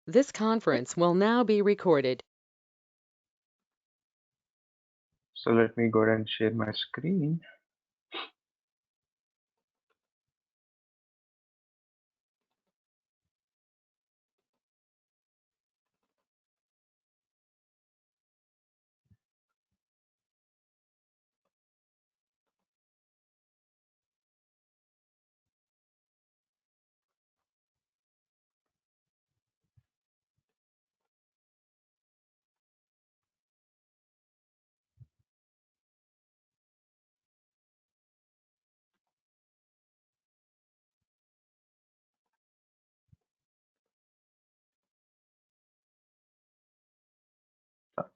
This conference will now be recorded. So let me go ahead and share my screen.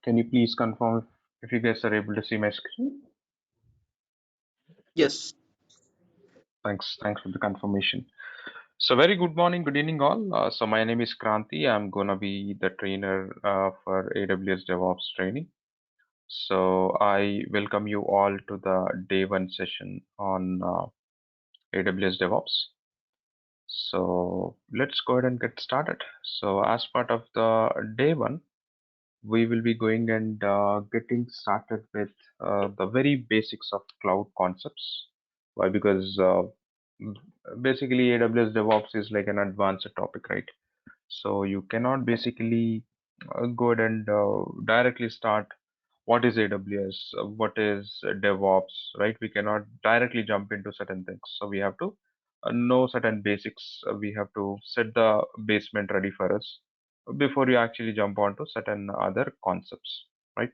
Can you please confirm if you guys are able to see my screen? Yes. Thanks for the confirmation. So very good morning, good evening all. So my name is Kranti. I'm gonna be the trainer for AWS DevOps training. So I welcome you all to the day one session on AWS DevOps. So let's go ahead and get started. So as part of the day one, we will be going and getting started with the very basics of cloud concepts. Why? Because basically AWS DevOps is like an advanced topic, right? So you cannot basically go ahead and directly start what is AWS, what is DevOps, right? We cannot directly jump into certain things. So we have to know certain basics. We have to set the basement ready for us before you actually jump onto certain other concepts, right?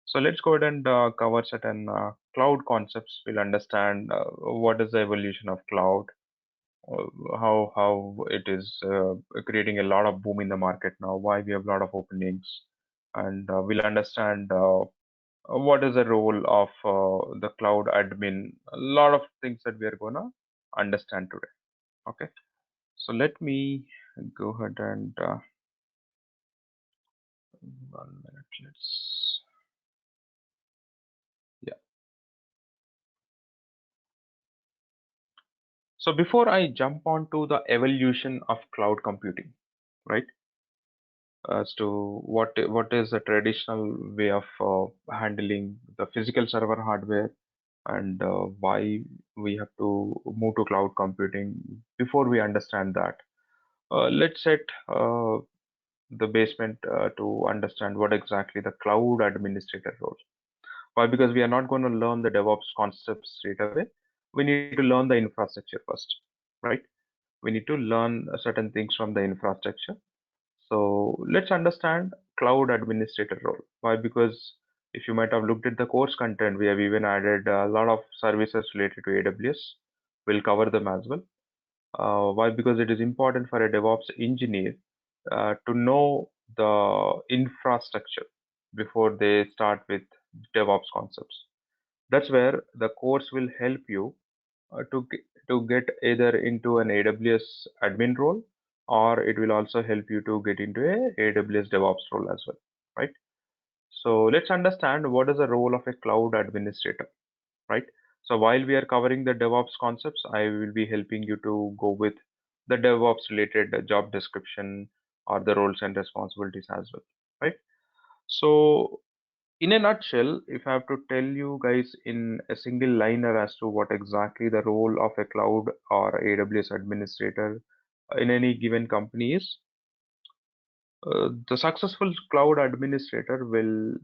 So let's go ahead and cover certain cloud concepts. We'll understand what is the evolution of cloud, how it is creating a lot of boom in the market now, why we have a lot of openings, and we'll understand what is the role of the cloud admin. A lot of things that we are gonna understand today. Okay, so let me go ahead and 1 minute. Let's yeah. So before I jump on to the evolution of cloud computing, right? As to what is the traditional way of handling the physical server hardware, and why we have to move to cloud computing. Before we understand that, let's set the basement to understand what exactly the cloud administrator role. Why? Because we are not going to learn the DevOps concepts straight away. We need to learn the infrastructure first, right? We need to learn certain things from the infrastructure. So let's understand cloud administrator role. Why? Because if you might have looked at the course content, we have even added a lot of services related to AWS. We'll cover them as well. Why? Because it is important for a DevOps engineer to know the infrastructure before they start with DevOps concepts. That's where the course will help you to get either into an AWS admin role, or it will also help you to get into a AWS DevOps role as well, right? So let's understand what is the role of a cloud administrator, right? So while we are covering the DevOps concepts, I will be helping you to go with the DevOps related job description or the roles and responsibilities as well, right? So in a nutshell, if I have to tell you guys in a single liner as to what exactly the role of a cloud or AWS administrator in any given company is, the successful cloud administrator will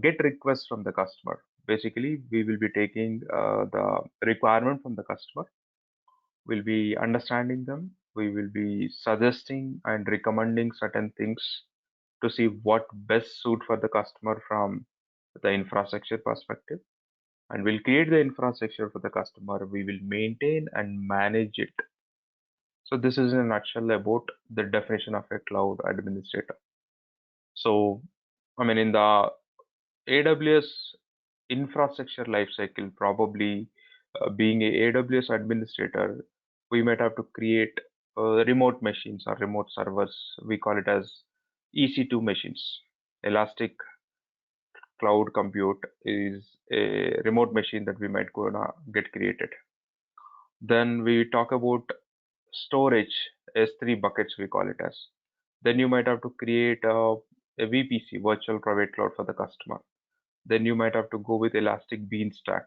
get requests from the customer. Basically, we will be taking the requirement from the customer, we'll be understanding them, we will be suggesting and recommending certain things to see what best suit for the customer from the infrastructure perspective, and we'll create the infrastructure for the customer. We will maintain and manage it. So this is in a nutshell about the definition of a cloud administrator. So I mean, in the AWS infrastructure lifecycle, probably being a AWS administrator, we might have to create remote machines or remote servers. We call it as EC2 machines. Elastic Cloud Compute is a remote machine that we might gonna get created. Then we talk about storage, S3 buckets we call it as. Then you might have to create a VPC, virtual private cloud, for the customer. Then you might have to go with Elastic Beanstalk.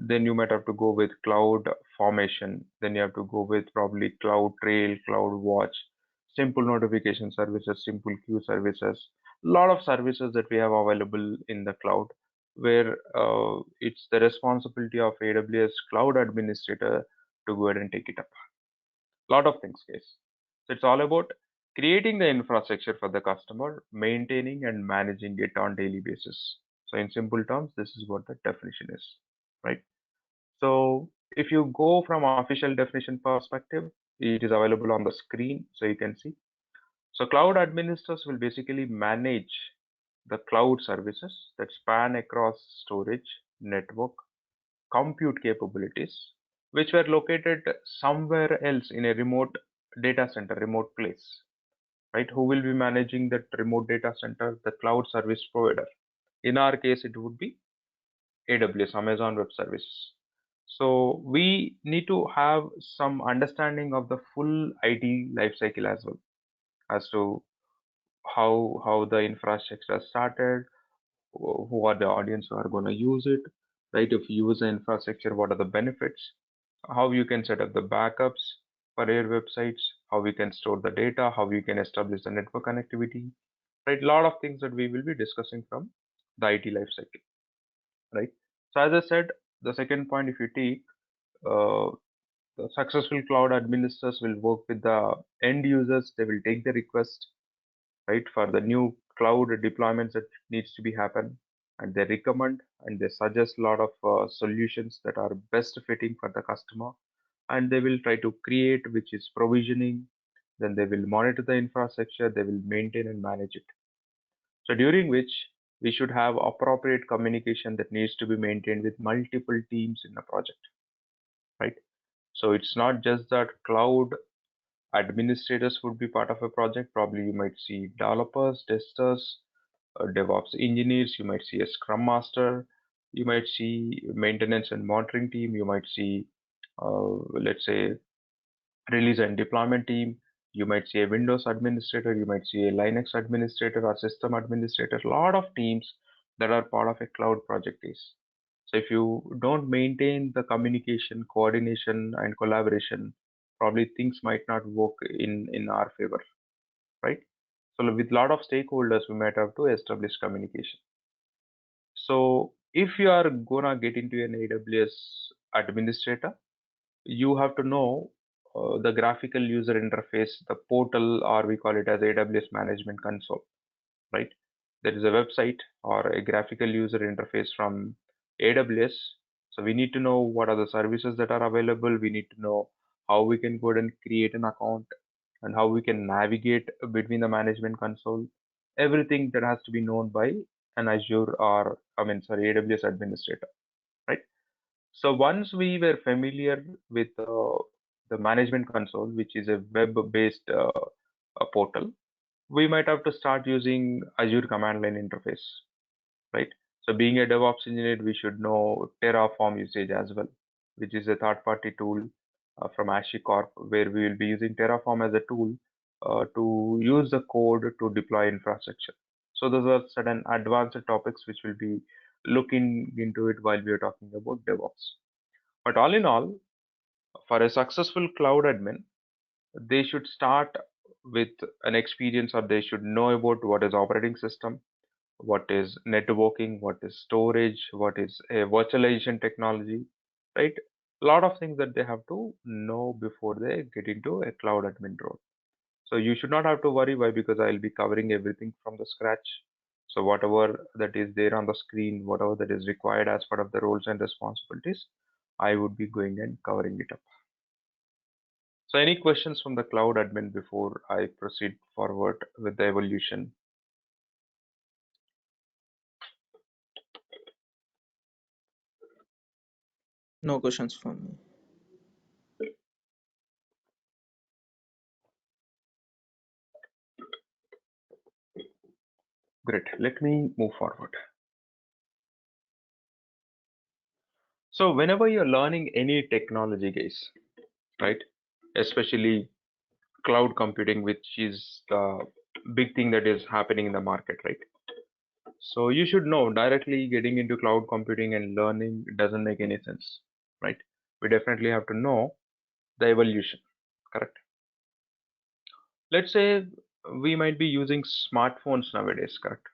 Then you might have to go with Cloud Formation. Then you have to go with probably Cloud Trail, Cloud Watch, simple notification services, simple queue services. A lot of services that we have available in the cloud, where it's the responsibility of AWS Cloud Administrator to go ahead and take it up. Lot of things, guys. So it's all about creating the infrastructure for the customer, maintaining and managing it on daily basis. So in simple terms, this is what the definition is, right? So if you go from official definition perspective, it is available on the screen, so you can see. So cloud administrators will basically manage the cloud services that span across storage, network, compute capabilities, which were located somewhere else in a remote data center, remote place, right? Who will be managing that remote data center? The cloud service provider. In our case, it would be AWS, Amazon Web Services. So we need to have some understanding of the full IT lifecycle as well, as to how the infrastructure started, who are the audience who are going to use it, right? If you use the infrastructure, what are the benefits? How you can set up the backups for your websites, how we can store the data, how you can establish the network connectivity, right? A lot of things that we will be discussing from the IT lifecycle, right? So as I said, the second point, if you take uh, the successful cloud administrators will work with the end users. They will take the request, right, for the new cloud deployments that needs to be happen, and they recommend and they suggest a lot of solutions that are best fitting for the customer, and they will try to create, which is provisioning. Then they will monitor the infrastructure, they will maintain and manage it. So during which we should have appropriate communication that needs to be maintained with multiple teams in the project, right? So it's not just that cloud administrators would be part of a project. Probably you might see developers, testers, DevOps engineers, you might see a Scrum Master, you might see maintenance and monitoring team, you might see, let's say, release and deployment team, you might see a Windows administrator, you might see a Linux administrator or system administrator, a lot of teams that are part of a cloud project is. So if you don't maintain the communication, coordination, and collaboration, probably things might not work in our favor, right? So with a lot of stakeholders, we might have to establish communication. So if you are gonna get into an AWS administrator, you have to know the graphical user interface, the portal, or we call it as AWS Management Console, right? There is a website or a graphical user interface from AWS. So we need to know what are the services that are available. We need to know how we can go ahead and create an account and how we can navigate between the management console. Everything that has to be known by an Azure or, I mean, sorry, AWS administrator, right? So once we were familiar with the management console, which is a web-based portal, we might have to start using Azure command line interface, right? So being a DevOps engineer, we should know Terraform usage as well, which is a third-party tool from HashiCorp, where we will be using Terraform as a tool to use the code to deploy infrastructure. So those are certain advanced topics which will be looking into it while we are talking about DevOps. But all in all, for a successful cloud admin, they should start with an experience, or they should know about what is operating system, what is networking, what is storage, what is a virtualization technology, right? A lot of things that they have to know before they get into a cloud admin role. So you should not have to worry. Why? Because I'll be covering everything from the scratch. So whatever that is there on the screen, whatever that is required as part of the roles and responsibilities, I would be going and covering it up. So any questions from the cloud admin before I proceed forward with the evolution? No questions from me. Great. Let me move forward. So whenever you're learning any technology, guys, right? Especially cloud computing, which is the big thing that is happening in the market, right? So you should know directly getting into cloud computing and learning doesn't make any sense, right? We definitely have to know the evolution, correct? Let's say we might be using smartphones nowadays, correct?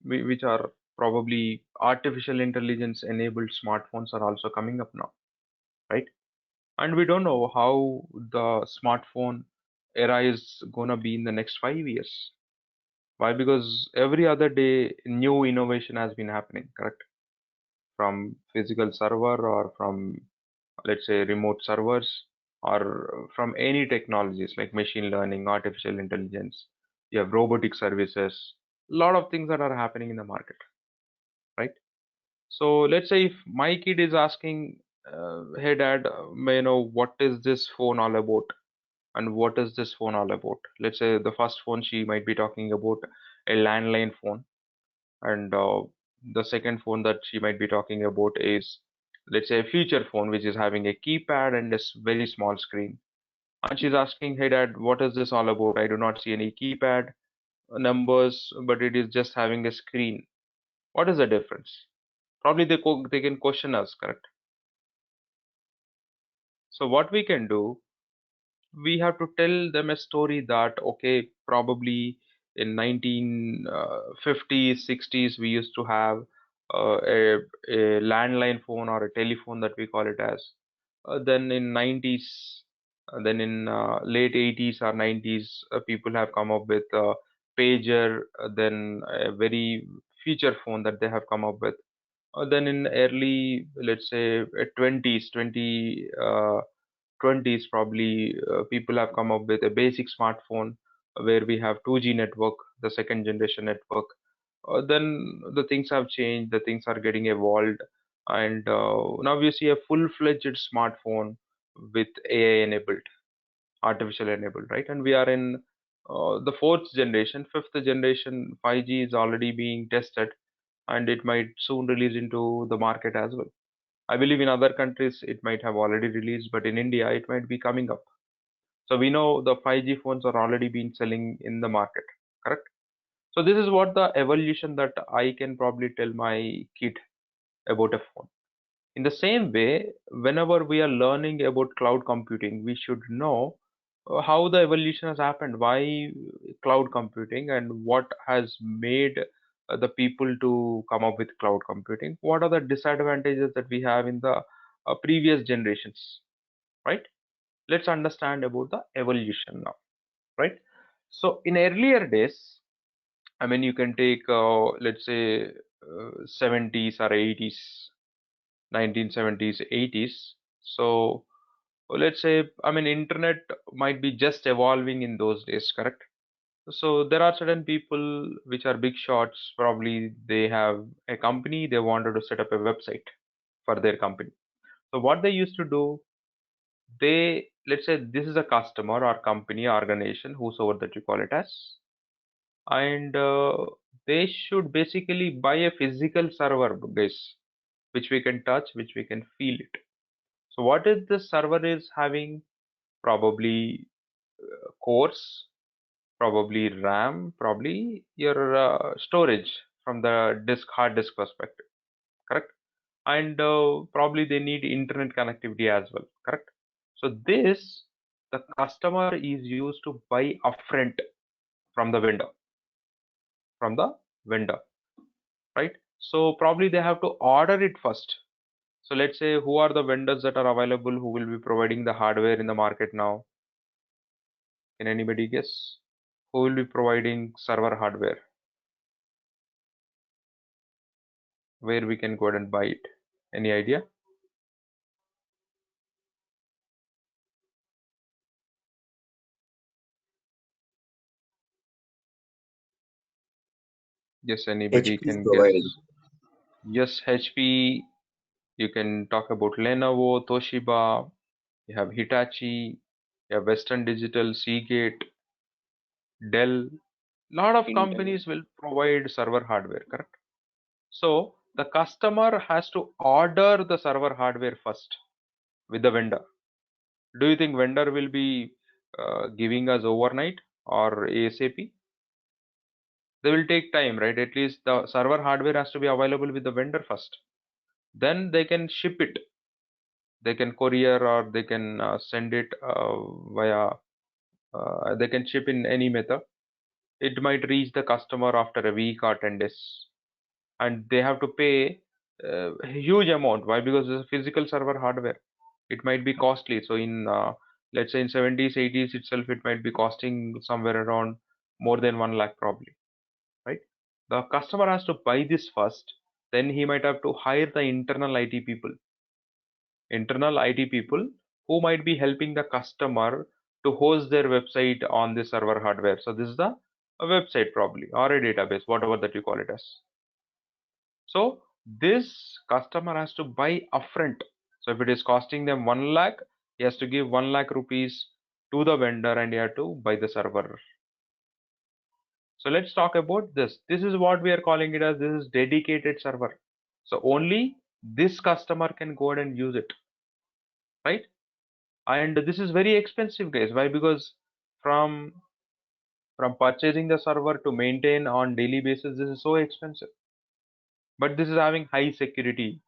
Which are probably artificial intelligence enabled smartphones are also coming up now, right? And we don't know how the smartphone era is gonna be in the next 5 years. Why? Because every other day new innovation has been happening, correct? From physical server or from, let's say, remote servers, or from any technologies like machine learning, artificial intelligence. You have robotic services, a lot of things that are happening in the market, right? So let's say if my kid is asking, hey dad, may I know what is this phone all about? And what is this phone all about? Let's say the first phone she might be talking about a landline phone, and the second phone that she might be talking about is, let's say, a feature phone which is having a keypad and a very small screen. And she's asking, hey dad, what is this all about? I do not see any keypad numbers, but it is just having a screen. What is the difference? Probably they can question us, correct? So what we can do, we have to tell them a story that, okay, probably in 1950s 60s we used to have a landline phone or a telephone that we call it as. Then in 90s, then in late 80s or 90s, people have come up with a pager, then a very feature phone that they have come up with. Then in early, let's say, 20s 20s probably, people have come up with a basic smartphone where we have 2G network, the second generation network. Then the things have changed, the things are getting evolved, and now we see a full-fledged smartphone with AI enabled, artificial enabled, right? And we are in the fourth generation, fifth generation 5G is already being tested, and it might soon release into the market as well. I believe in other countries it might have already released, but in India it might be coming up. So we know the 5G phones are already been selling in the market, correct? So this is what the evolution that I can probably tell my kid about a phone. In the same way, whenever we are learning about cloud computing, we should know how the evolution has happened, why cloud computing, and what has made the people to come up with cloud computing. What are the disadvantages that we have in the previous generations, right? Let's understand about the evolution now, right? So in earlier days, I mean, you can take, let's say, 70s or 80s, 1970s, 80s. So let's say, I mean, internet might be just evolving in those days, correct? So there are certain people which are big shots. Probably they have a company, they wanted to set up a website for their company. So what they used to do, they, let's say this is a customer or company, organization, whosoever that you call it as, and they should basically buy a physical server, guys, which we can touch, which we can feel it. So what is the server is having? Probably cores, probably RAM, probably your storage from the disk, hard disk perspective, correct? And probably they need internet connectivity as well, correct? So this, the customer is used to buy upfront from the vendor, from the vendor, right? So probably they have to order it first. So let's say who are the vendors that are available who will be providing the hardware in the market now? Can anybody guess? Who will be providing server hardware? Where we can go ahead and buy it? Any idea? Yes, anybody HP is can guess? providing. Yes, HP. You can talk about Lenovo, Toshiba. You have Hitachi. You have Western Digital, Seagate, Dell. Lot of Intel. companies will provide server hardware, correct? So the customer has to order the server hardware first with the vendor. Do you think vendor will be giving us overnight or ASAP. They will take time, right? At least the server hardware has to be available with the vendor first. Then they can ship it. They can courier or they can send it via. They can ship in any method. It might reach the customer after a week or 10 days, and they have to pay a huge amount. Why? Because it's a physical server hardware. It might be costly. So in let's say in 70s, 80s itself, it might be costing somewhere around more than 1 lakh probably, right? The customer has to buy this first, then he might have to hire the internal IT people who might be helping the customer to host their website on the server hardware. So this is a website probably or a database, whatever that you call it as. So this customer has to buy upfront. So if it is costing them 1 lakh, he has to give 1 lakh rupees to the vendor and he has to buy the server. So let's talk about this. This is what we are calling it as, this is dedicated server. So only this customer can go ahead and use it, right? And this is very expensive, guys. Why? Because from from purchasing the server to maintain on daily basis, this is so expensive. But this is having high security.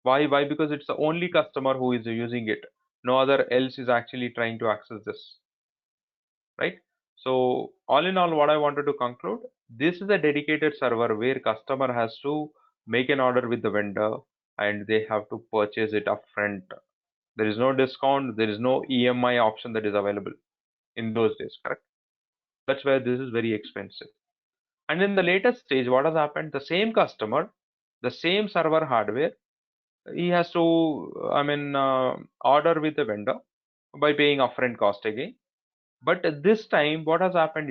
Why? Because it's the only customer who is using it. No other else is actually trying to access this, right? So all in all, what I wanted to conclude, this is a dedicated server where customer has to make an order with the vendor and they have to purchase it upfront. There is no discount, there is no EMI option that is available in those days, correct? That's where this is very expensive. And in the latest stage, what has happened? The same customer, the same server hardware, he has to, order with the vendor by paying upfront cost again. But this time, what has happened?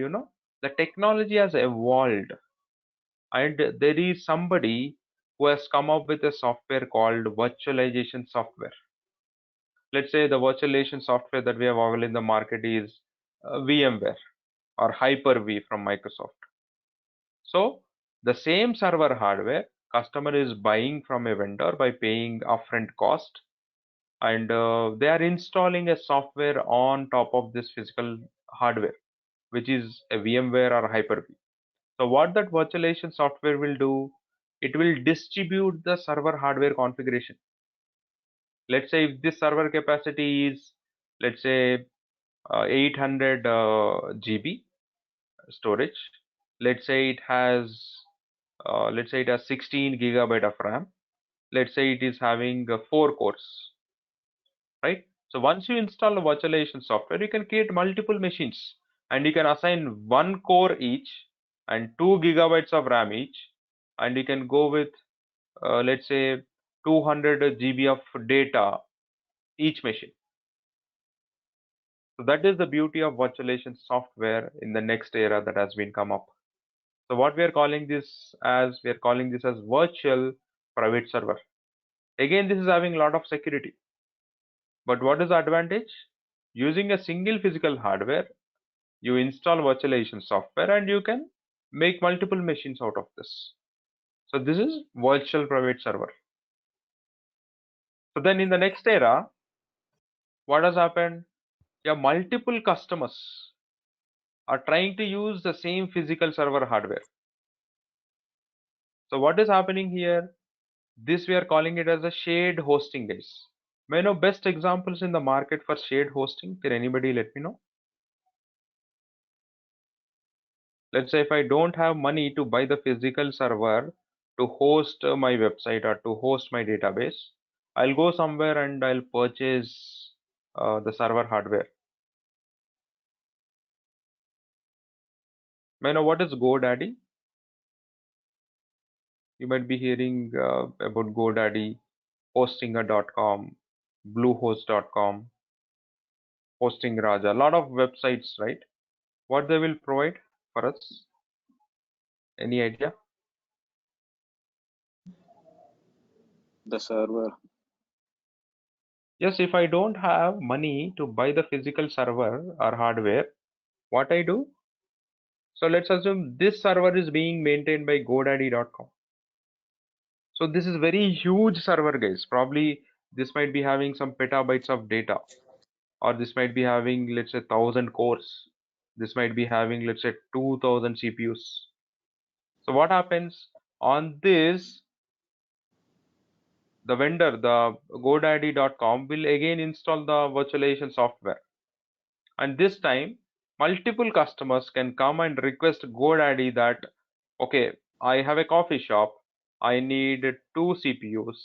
The technology has evolved, and there is somebody who has come up with a software called virtualization software. Let's say the virtualization software that we have available in the market is VMware or Hyper-V from Microsoft. So the same server hardware, customer is buying from a vendor by paying upfront cost, and they are installing a software on top of this physical hardware, which is a VMware or Hyper-V. So what that virtualization software will do, it will distribute the server hardware configuration. Let's say if this server capacity is, let's say 800 GB storage. Let's say it has 16 gigabyte of RAM. Let's say it is having 4 cores, right? So once you install the virtualization software, you can create multiple machines and you can assign 1 core each and 2 gigabytes of RAM each, and you can go with let's say 200 GB of data each machine. So that is the beauty of virtualization software in the next era that has been come up. So what we are calling this as, we are calling this as virtual private server. Again, this is having a lot of security. But what is the advantage? Using a single physical hardware, you install virtualization software and you can make multiple machines out of this. So this is virtual private server. So then in the next era, what has happened? Yeah, multiple customers are trying to use the same physical server hardware. So what is happening here? This we are calling it as a shared hosting, guys. May I know best examples in the market for shared hosting? Can anybody let me know? Let's say if I don't have money to buy the physical server to host my website or to host my database, I'll go somewhere and I'll purchase the server hardware. May I know what is GoDaddy? You might be hearing about GoDaddy, Hostinger.com, Bluehost.com, Hosting Raja, a lot of websites, right? What they will provide for us? Any idea? The server. Yes, if I don't have money to buy the physical server or hardware, what I do? So let's assume this server is being maintained by GoDaddy.com. So this is very huge server, guys. Probably this might be having some petabytes of data. or this might be having, let's say, 1,000 cores. This might be having, let's say, 2,000 CPUs. So what happens on this? The vendor, the GoDaddy.com, will again install the virtualization software. And this time, multiple customers can come and request GoDaddy that, okay, I have a coffee shop. I need two CPUs.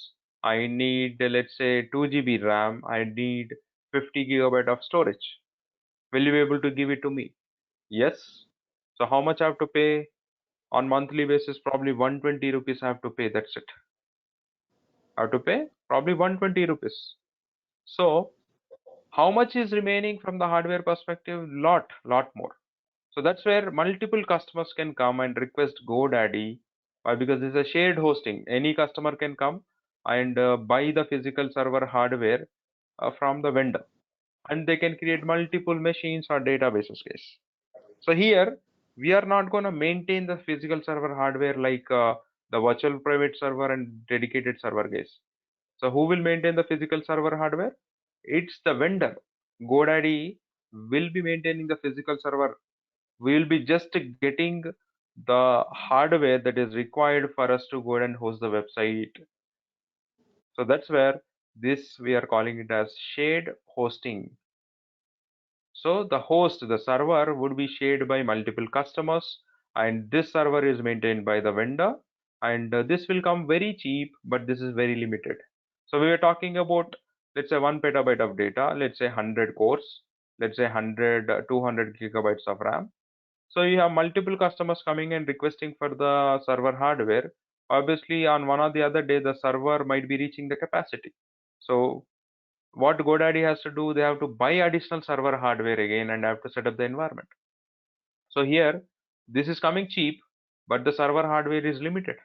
I need, let's say, 2 GB RAM. I need 50 gigabyte of storage. Will you be able to give it to me? Yes. So how much I have to pay on monthly basis? Probably 120 rupees I have to pay. That's it. I have to pay probably 120 rupees. So how much is remaining from the hardware perspective? Lot more. So that's where multiple customers can come and request GoDaddy. Why? Because it's a shared hosting. Any customer can come and buy the physical server hardware from the vendor, and they can create multiple machines or databases case. So here we are not going to maintain the physical server hardware like the virtual private server and dedicated server case. So who will maintain the physical server hardware? It's the vendor. GoDaddy will be maintaining the physical server. We will be just getting the hardware that is required for us to go and host the website. So that's where this we are calling it as shared hosting. So the host, the server would be shared by multiple customers, and this server is maintained by the vendor, and this will come very cheap, but this is very limited. So we were talking about, let's say, 1 petabyte of data, let's say 100 cores, let's say 100, 200 gigabytes of RAM. So you have multiple customers coming and requesting for the server hardware. Obviously, on one or the other day, the server might be reaching the capacity. So what GoDaddy has to do, they have to buy additional server hardware again and have to set up the environment. So here, this is coming cheap, but the server hardware is limited.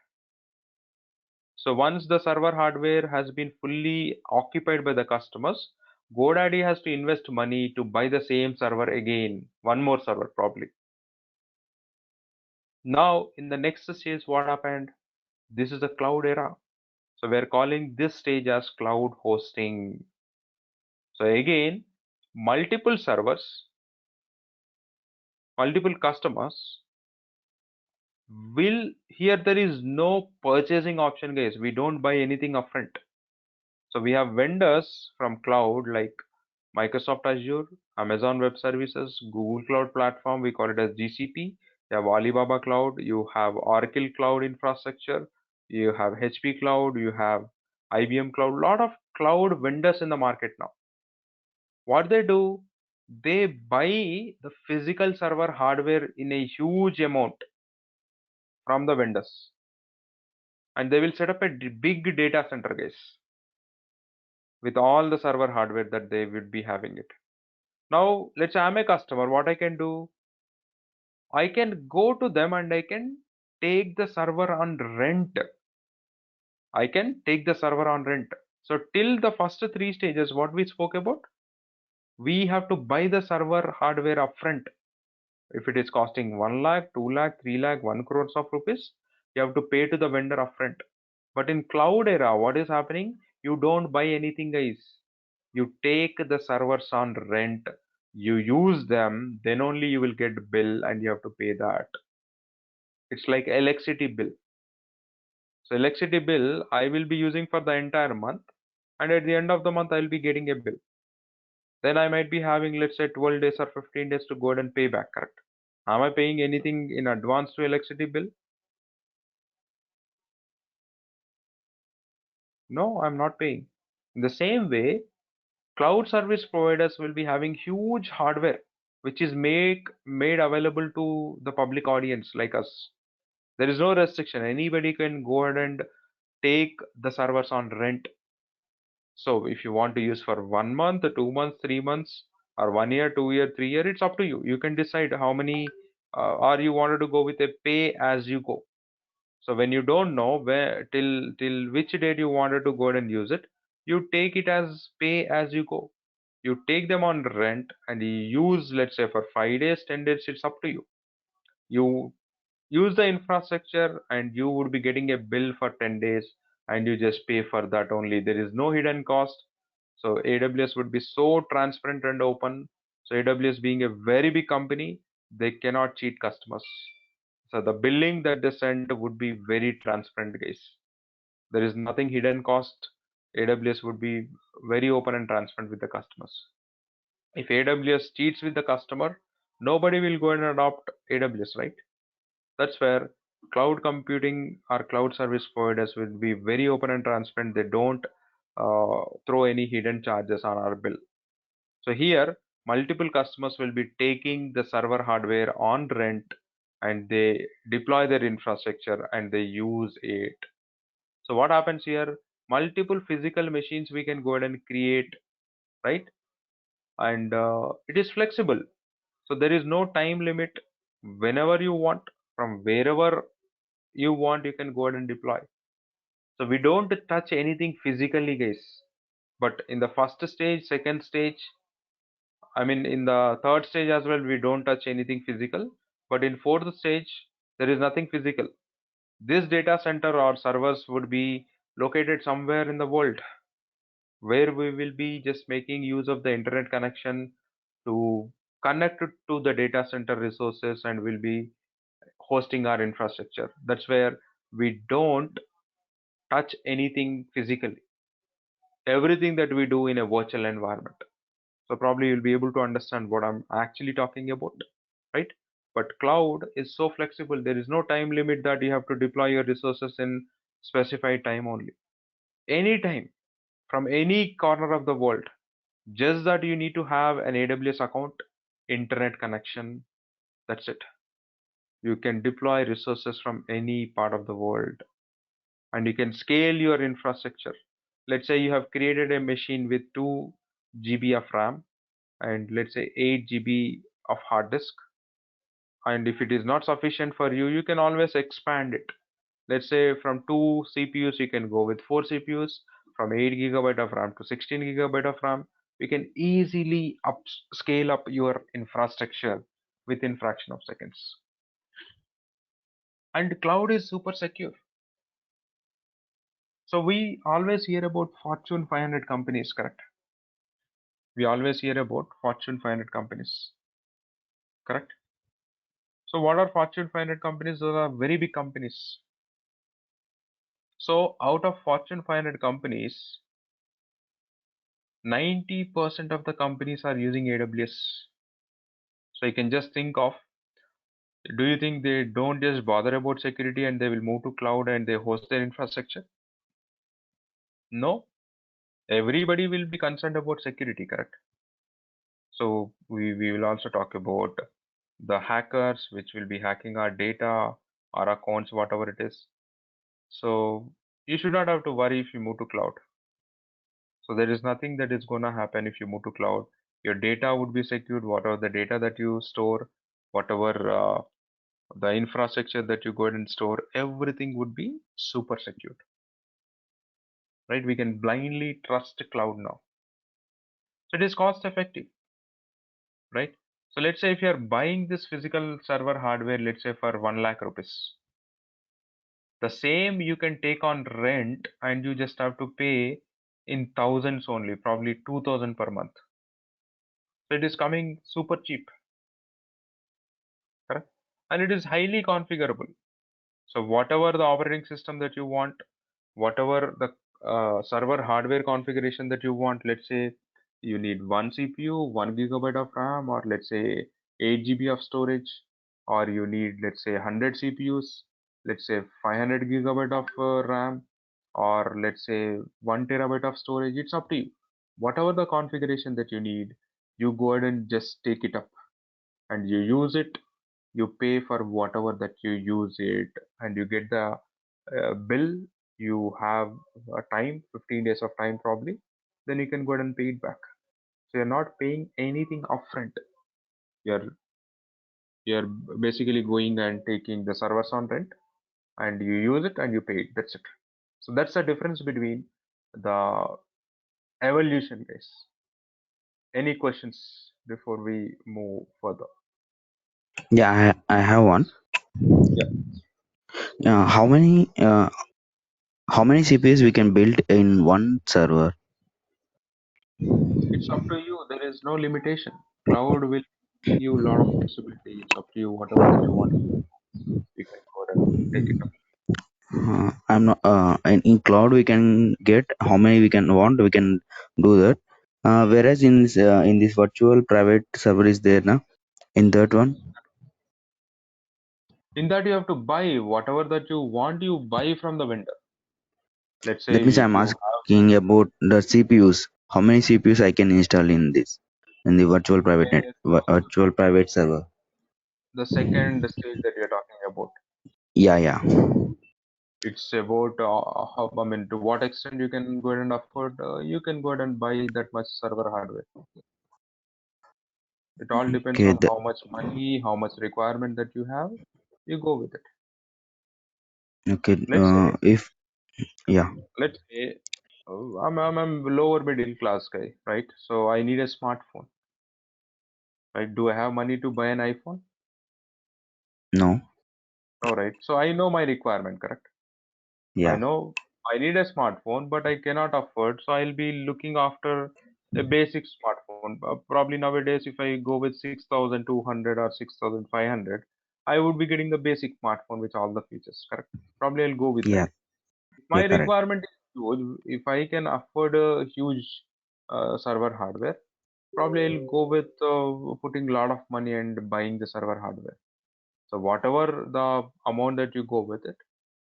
So once the server hardware has been fully occupied by the customers, GoDaddy has to invest money to buy the same server again, one more server probably. Now, in the next stage, what happened? This is the cloud era. So we're calling this stage as cloud hosting. So again, multiple servers, multiple customers will, here there is no purchasing option, guys. We don't buy anything upfront. So we have vendors from cloud like Microsoft Azure, Amazon Web Services, Google Cloud Platform, we call it as GCP. You have Alibaba Cloud, you have Oracle Cloud Infrastructure, you have HP Cloud, you have IBM Cloud, lot of cloud vendors in the market now. What they do, they buy the physical server hardware in a huge amount from the vendors, and they will set up a big data center, guys, with all the server hardware that they would be having it. Now, let's say I'm a customer. What I can do, I can go to them and I can take the server on rent. I can take the server on rent. So till the first three stages, what we spoke about, we have to buy the server hardware upfront. If it is costing 1 lakh, 2 lakh, 3 lakh, 1 crores of rupees, you have to pay to the vendor upfront. But in cloud era, what is happening? You don't buy anything, guys. You take the servers on rent, you use them, then only you will get bill and you have to pay that. It's like electricity bill. So electricity bill I will be using for the entire month, and at the end of the month I will be getting a bill. Then I might be having, let's say, 12 days or 15 days to go ahead and pay back, correct? Am I paying anything in advance to electricity bill? No, I'm not paying. In the same way, cloud service providers will be having huge hardware which is made available to the public audience like us. There is no restriction. Anybody can go ahead and take the servers on rent. So if you want to use for 1 month, 2 months, 3 months, or 1 year, 2 year, 3 year, it's up to you. You can decide how many, or you wanted to go with a pay as you go. So when you don't know where till which date you wanted to go ahead and use it, you take it as pay as you go. You take them on rent and you use, let's say, for 5 days, 10 days, it's up to you. You use the infrastructure and you would be getting a bill for 10 days and you just pay for that only. There is no hidden cost. So AWS would be so transparent and open. So AWS being a very big company, they cannot cheat customers. So the billing that they send would be very transparent, guys. There is nothing hidden cost. AWS would be very open and transparent with the customers. If AWS cheats with the customer, nobody will go and adopt AWS, right? That's where cloud computing or cloud service providers will be very open and transparent. They don't throw any hidden charges on our bill. So here, multiple customers will be taking the server hardware on rent and they deploy their infrastructure and they use it. So what happens here? Multiple physical machines we can go ahead and create, right? And it is flexible. So there is no time limit. Whenever you want, from wherever you want, you can go ahead and deploy. So we don't touch anything physically, guys. But in the first stage, second stage, I mean, in the third stage as well, we don't touch anything physical. But in fourth stage, there is nothing physical. This data center or servers would be located somewhere in the world where we will be just making use of the internet connection to connect it to the data center resources and will be hosting our infrastructure. That's where we don't touch anything physically. Everything that we do in a virtual environment. So probably you'll be able to understand what I'm actually talking about, right? But cloud is so flexible. There is no time limit that you have to deploy your resources in specified time only. Anytime, from any corner of the world. Just that you need to have an AWS account, internet connection. That's it. You can deploy resources from any part of the world and you can scale your infrastructure. Let's say you have created a machine with 2 GB of RAM and let's say 8 GB of hard disk. And if it is not sufficient for you, you can always expand it. Let's say from 2 CPUs, you can go with 4 CPUs, from 8 gigabyte of RAM to 16 gigabyte of RAM. You can easily scale up your infrastructure within fraction of seconds. And cloud is super secure. So we always hear about Fortune 500 companies, correct? We always hear about Fortune 500 companies, correct? So what are Fortune 500 companies? Those are very big companies. So out of Fortune 500 companies, 90% of the companies are using AWS. So you can just think of, do you think they don't just bother about security and they will move to cloud and they host their infrastructure? No, everybody will be concerned about security, correct? So we will also talk about the hackers which will be hacking our data, our accounts, whatever it is. So you should not have to worry if you move to cloud. So there is nothing that is going to happen if you move to cloud. Your data would be secured, whatever the data that you store, whatever the infrastructure that you go ahead and store, everything would be super secured, right? We can blindly trust cloud now. So it is cost effective, right? So let's say if you are buying this physical server hardware, let's say for 1 lakh rupees, the same you can take on rent and you just have to pay in thousands only, probably 2000 per month. So it is coming super cheap, correct? And it is highly configurable. So whatever the operating system that you want, whatever the server hardware configuration that you want, let's say you need one CPU, 1 gigabyte of RAM, or let's say 8 GB of storage, or you need, let's say 100 CPUs, let's say 500 gigabyte of RAM, or let's say 1 terabyte of storage. It's up to you. Whatever the configuration that you need, you go ahead and just take it up and you use it. You pay for whatever that you use it, and you get the bill. You have a time, 15 days of time probably, then you can go ahead and pay it back. So you're not paying anything upfront. You're you're basically going and taking the servers on rent and you use it and you pay it. That's it. So that's the difference between the evolution, guys. Any questions before we move further? Yeah, I have one. Yeah. Uh, how many uh, how many CPUs we can build in one server? It's up to you. There is no limitation. Cloud will give you a lot of flexibility. It's up to you. Whatever that you want, you can go ahead and take it up. I'm not. In cloud we can get how many we can want. We can do that. Whereas in this virtual private server is there now. In that one, In that, you have to buy whatever that you want. You buy from the vendor. Let's that say means if I'm you have, asking about the CPUs. How many CPUs I can install in this in the virtual private net okay, virtual private server? the second stage that you're talking about, Yeah, yeah. it's about how, I mean, to what extent you can go ahead and afford. You can go ahead and buy that much server hardware. It all depends Okay. on how much money, how much requirement that you have. You go with it. Okay. Let's say, If yeah, let's say, I'm a lower middle class guy, right? So I need a smartphone, right? Do I have money to buy an iPhone? no, No, right? So I know my requirement, correct? I yeah, know I need a smartphone, but I cannot afford, so I'll be looking after a basic smartphone. Probably nowadays, if I go with 6,200 or 6,500, I would be getting the basic smartphone with all the features, correct? Probably I'll go with that. yeah, If yeah, my correct. requirement is huge, if I can afford a huge server hardware, probably I'll go with putting a lot of money and buying the server hardware. So whatever the amount that you go with it,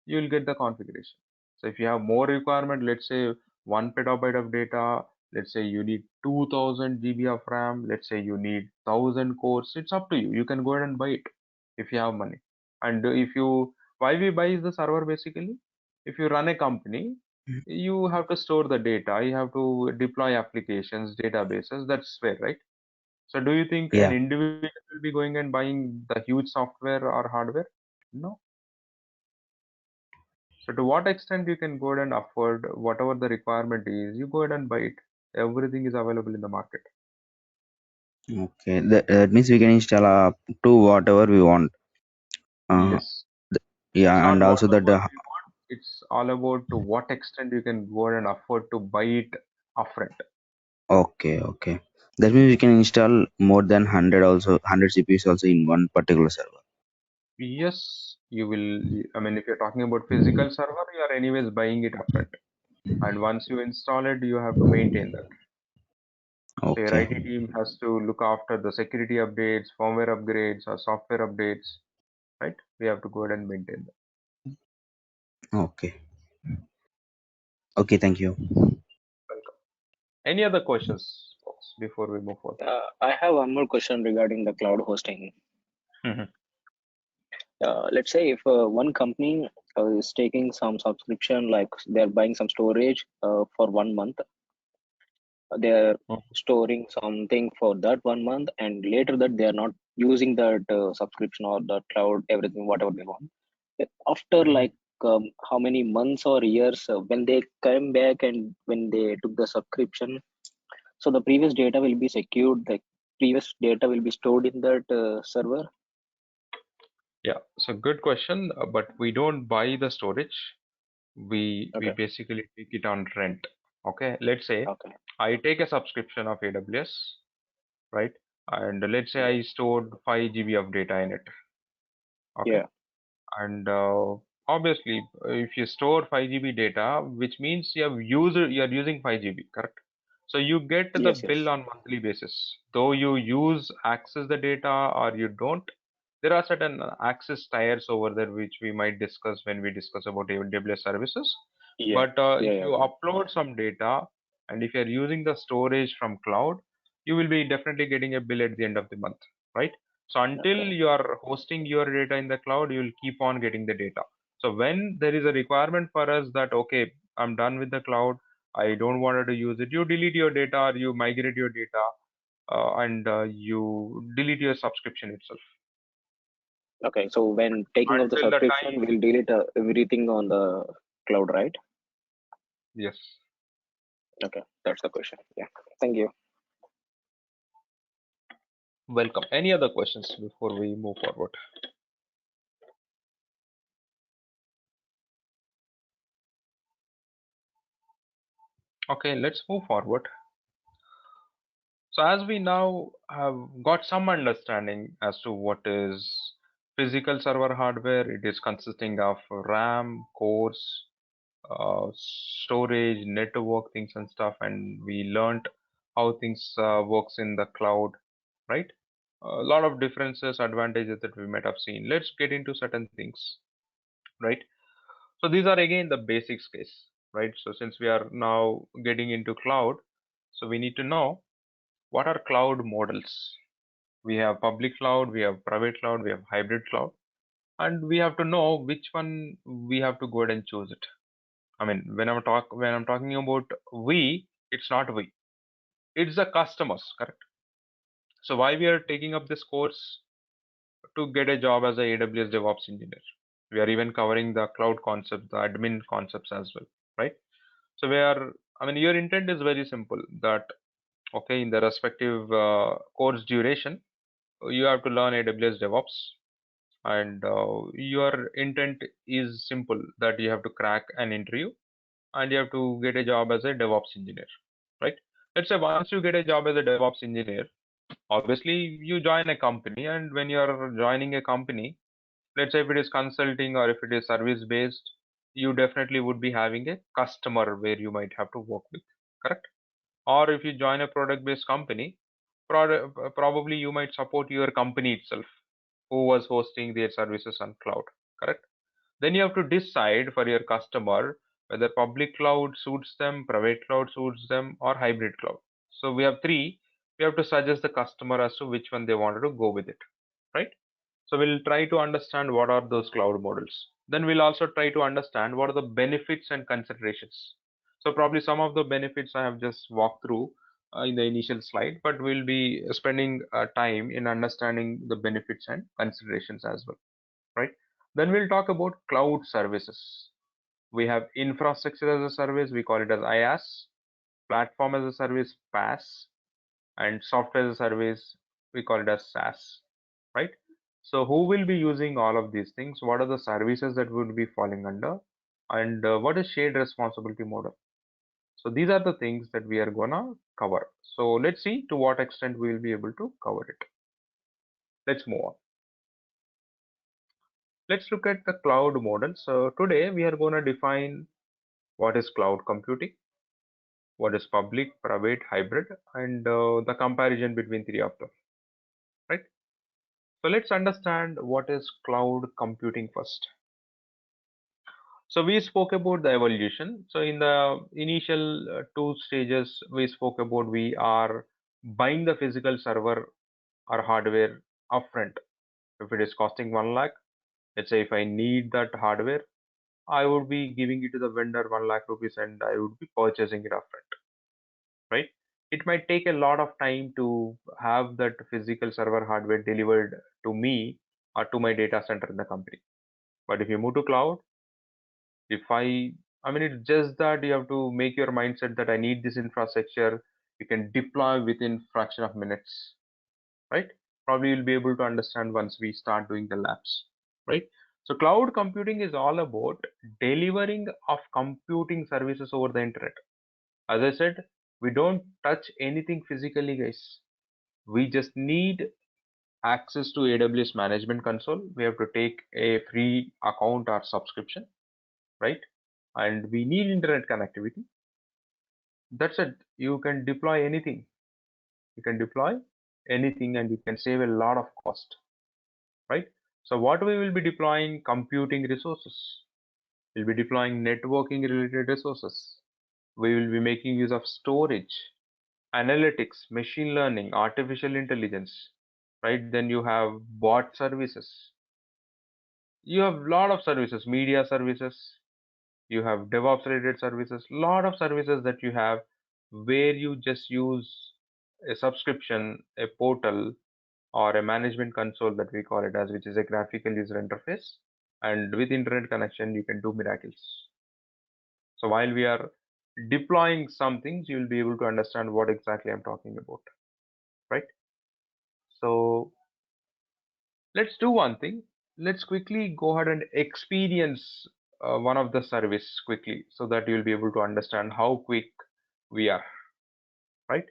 you will get the configuration. So if you have more requirement, let's say 1 petabyte of data, let's say you need 2000 GB of RAM, let's say you need 1000 cores, it's up to you. You can go ahead and buy it if you have money. And if you, why we buy is the server basically. If you run a company, you have to store the data, you have to deploy applications, databases, that's where, right? So do you think an Yeah. individual will be going and buying the huge software or hardware? No. So to what extent you can go ahead and afford whatever the requirement is, you go ahead and buy it. Everything is available in the market. Okay. That means we can install to whatever we want. Uh, Yes. It's yeah, not and also whatever that. we want. It's all about to what extent you can go ahead and afford to buy it upfront. Okay, okay. That means we can install more than 100 also 100 CPUs also in one particular server. Yes, you will. I mean, if you're talking about physical server, you are anyways buying it upfront. And once you install it, you have to maintain that. So your Okay, IT team has to look after the security updates, firmware upgrades, or software updates, right? We have to go ahead and maintain that. okay, okay. Thank you. Welcome. Any other questions, folks, before we move forward? I have one more question regarding the cloud hosting. Mhm. Let's say if one company is taking some subscription, like they're buying some storage for 1 month, they're Mhm. storing something for that 1 month, and later that they are not using that subscription or the cloud, everything, whatever they want. After like how many months or years, when they come back and when they took the subscription, so the previous data will be secured, the previous data will be stored in that server. Yeah, so good question, but we don't buy the storage. We Okay, basically take it on rent. Okay, let's say okay, I take a subscription of AWS, right? And let's say okay. I stored 5 GB of data in it. Okay, Yeah, and obviously, if you store 5 GB data, which means you are using 5 GB, correct? So you get the yes, bill yes. on monthly basis. Though you use access the data or you don't, there are certain access tiers over there which we might discuss when we discuss about AWS services. Yeah, But yeah, if yeah, you okay, upload some data and if you're using the storage from cloud, you will be definitely getting a bill at the end of the month, right? So until okay, you are hosting your data in the cloud, you will keep on getting the data. So when there is a requirement for us that, okay, I'm done with the cloud, I don't want to use it, you delete your data or you migrate your data and you delete your subscription itself. okay. So when taking of the Until the subscription, time, we'll delete everything on the cloud, right? yes. Okay, that's the question. Yeah, thank you. Welcome. Any other questions before we move forward? Okay, let's move forward. So as we now have got some understanding as to what is physical server hardware, it is consisting of RAM, cores, storage, network things and stuff, and we learned how things works in the cloud, right? A lot of differences, advantages that we might have seen. Let's get into certain things, right? So these are again the basics case, right? So since we are now getting into cloud, so we need to know what are cloud models. We have public cloud, we have private cloud, we have hybrid cloud, and we have to know which one we have to go ahead and choose it. I mean, when I'm talking about we, it's not we, it's the customers, correct? So why we are taking up this course? To get a job as a AWS DevOps engineer. We are even covering the cloud concepts, the admin concepts as well, right? So we are, I mean, your intent is very simple that, okay, in the respective course duration, you have to learn AWS DevOps, and your intent is simple that you have to crack an interview and you have to get a job as a DevOps engineer, right? Let's say once you get a job as a DevOps engineer, obviously you join a company, and when you are joining a company, let's say if it is consulting or if it is service based, you definitely would be having a customer where you might have to work with, correct? Or if you join a product based company, probably you might support your company itself who was hosting their services on cloud, correct? Then you have to decide for your customer whether public cloud suits them, private cloud suits them, or hybrid cloud. So we have three. We have to suggest the customer as to which one they wanted to go with it, right? So we'll try to understand what are those cloud models. Then we'll also try to understand what are the benefits and considerations. So probably some of the benefits I have just walked through in the initial slide, but we'll be spending time in understanding the benefits and considerations as well, right? Then we'll talk about cloud services. We have infrastructure as a service, we call it as IaaS, platform as a service, PaaS, and software as a service, we call it as SaaS, right? So who will be using all of these things? What are the services that would be falling under? And what is shared responsibility model? So these are the things that we are gonna cover. So let's see to what extent we will be able to cover it. Let's move on. Let's look at the cloud model. So today we are gonna define what is cloud computing, what is public, private, hybrid, and the comparison between three of them, right? So let's understand what is cloud computing first. So we spoke about the evolution. So in the initial two stages, we spoke about we are buying the physical server or hardware upfront. If it is costing 1 lakh, let's say if I need that hardware, I would be giving it to the vendor 1 lakh rupees and I would be purchasing it upfront, right? It might take a lot of time to have that physical server hardware delivered to me or to my data center in the company. But if you move to cloud, if I mean, it's just that you have to make your mindset that I need this infrastructure. You can deploy within fraction of minutes, right? Probably you'll be able to understand once we start doing the labs, right? So cloud computing is all about delivering of computing services over the internet. As I said, we don't touch anything physically, guys. We just need access to AWS management console. We have to take a free account or subscription, right? And we need internet connectivity. That's it. You can deploy anything. You can deploy anything and you can save a lot of cost, right? So what we will be deploying? Computing resources. We'll be deploying networking related resources. We will be making use of storage, analytics, machine learning, artificial intelligence, right? Then you have bot services. You have a lot of services, media services, you have DevOps related services, lot of services that you have where you just use a subscription, a portal, or a management console that we call it as, which is a graphical user interface. And with internet connection, you can do miracles. So while we are deploying some things, you'll be able to understand what exactly I'm talking about, right? So let's do one thing. Let's quickly go ahead and experience one of the service quickly so that you'll be able to understand how quick we are, right?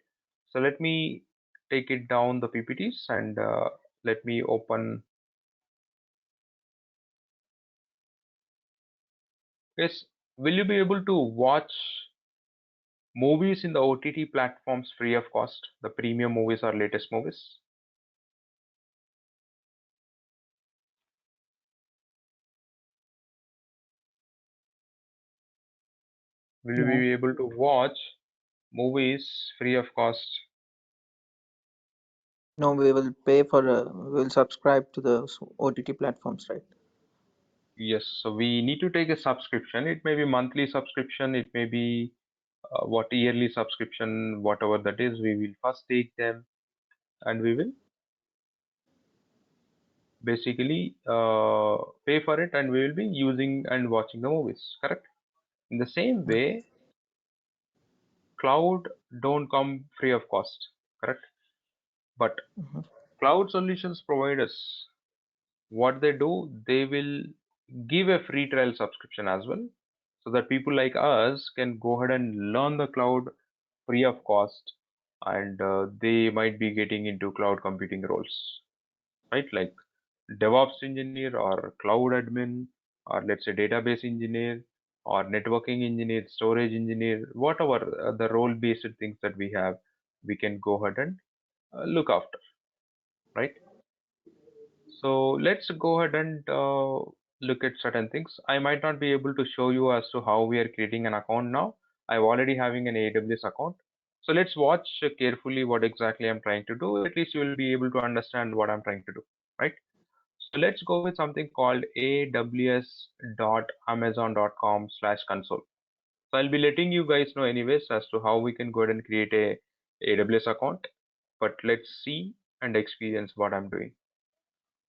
So let me take it down the PPTs and let me open. Yes, will you be able to watch movies in the OTT platforms free of cost? The premium movies or latest movies? Will you No, be able to watch movies free of cost? no, we will pay for, we will subscribe to the OTT platforms, right? Yes, so we need to take a subscription. It may be monthly subscription, it may be what yearly subscription, whatever that is. We will first take them and we will basically pay for it, and we will be using and watching the movies, correct? In the same way, cloud don't come free of cost, correct? But Mhm. cloud solutions providers, what they do, they will give a free trial subscription as well, so that people like us can go ahead and learn the cloud free of cost, and they might be getting into cloud computing roles, right? Like DevOps engineer or cloud admin, or let's say database engineer or networking engineer, storage engineer, whatever the role based things that we have, we can go ahead and look after, right? So let's go ahead and look at certain things. I might not be able to show you as to how we are creating an account now. I'm already having an AWS account. So let's watch carefully what exactly I'm trying to do. At least you will be able to understand what I'm trying to do, right? So let's go with something called aws.amazon.com/console. So I'll be letting you guys know anyways as to how we can go ahead and create a AWS account. But let's see and experience what I'm doing.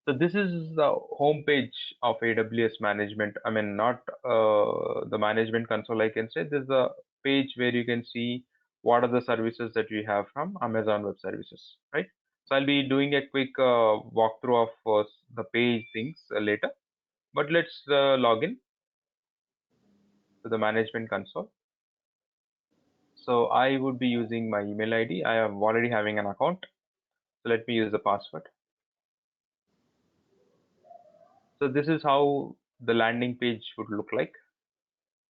So this is the home page of AWS management. I mean, not the management console, I can say. This is a page where you can see what are the services that we have from Amazon Web Services, right? So I'll be doing a quick walkthrough of the page things later. But let's log in to the management console. So I would be using my email ID. I am already having an account. So let me use the password. So this is how the landing page would look like.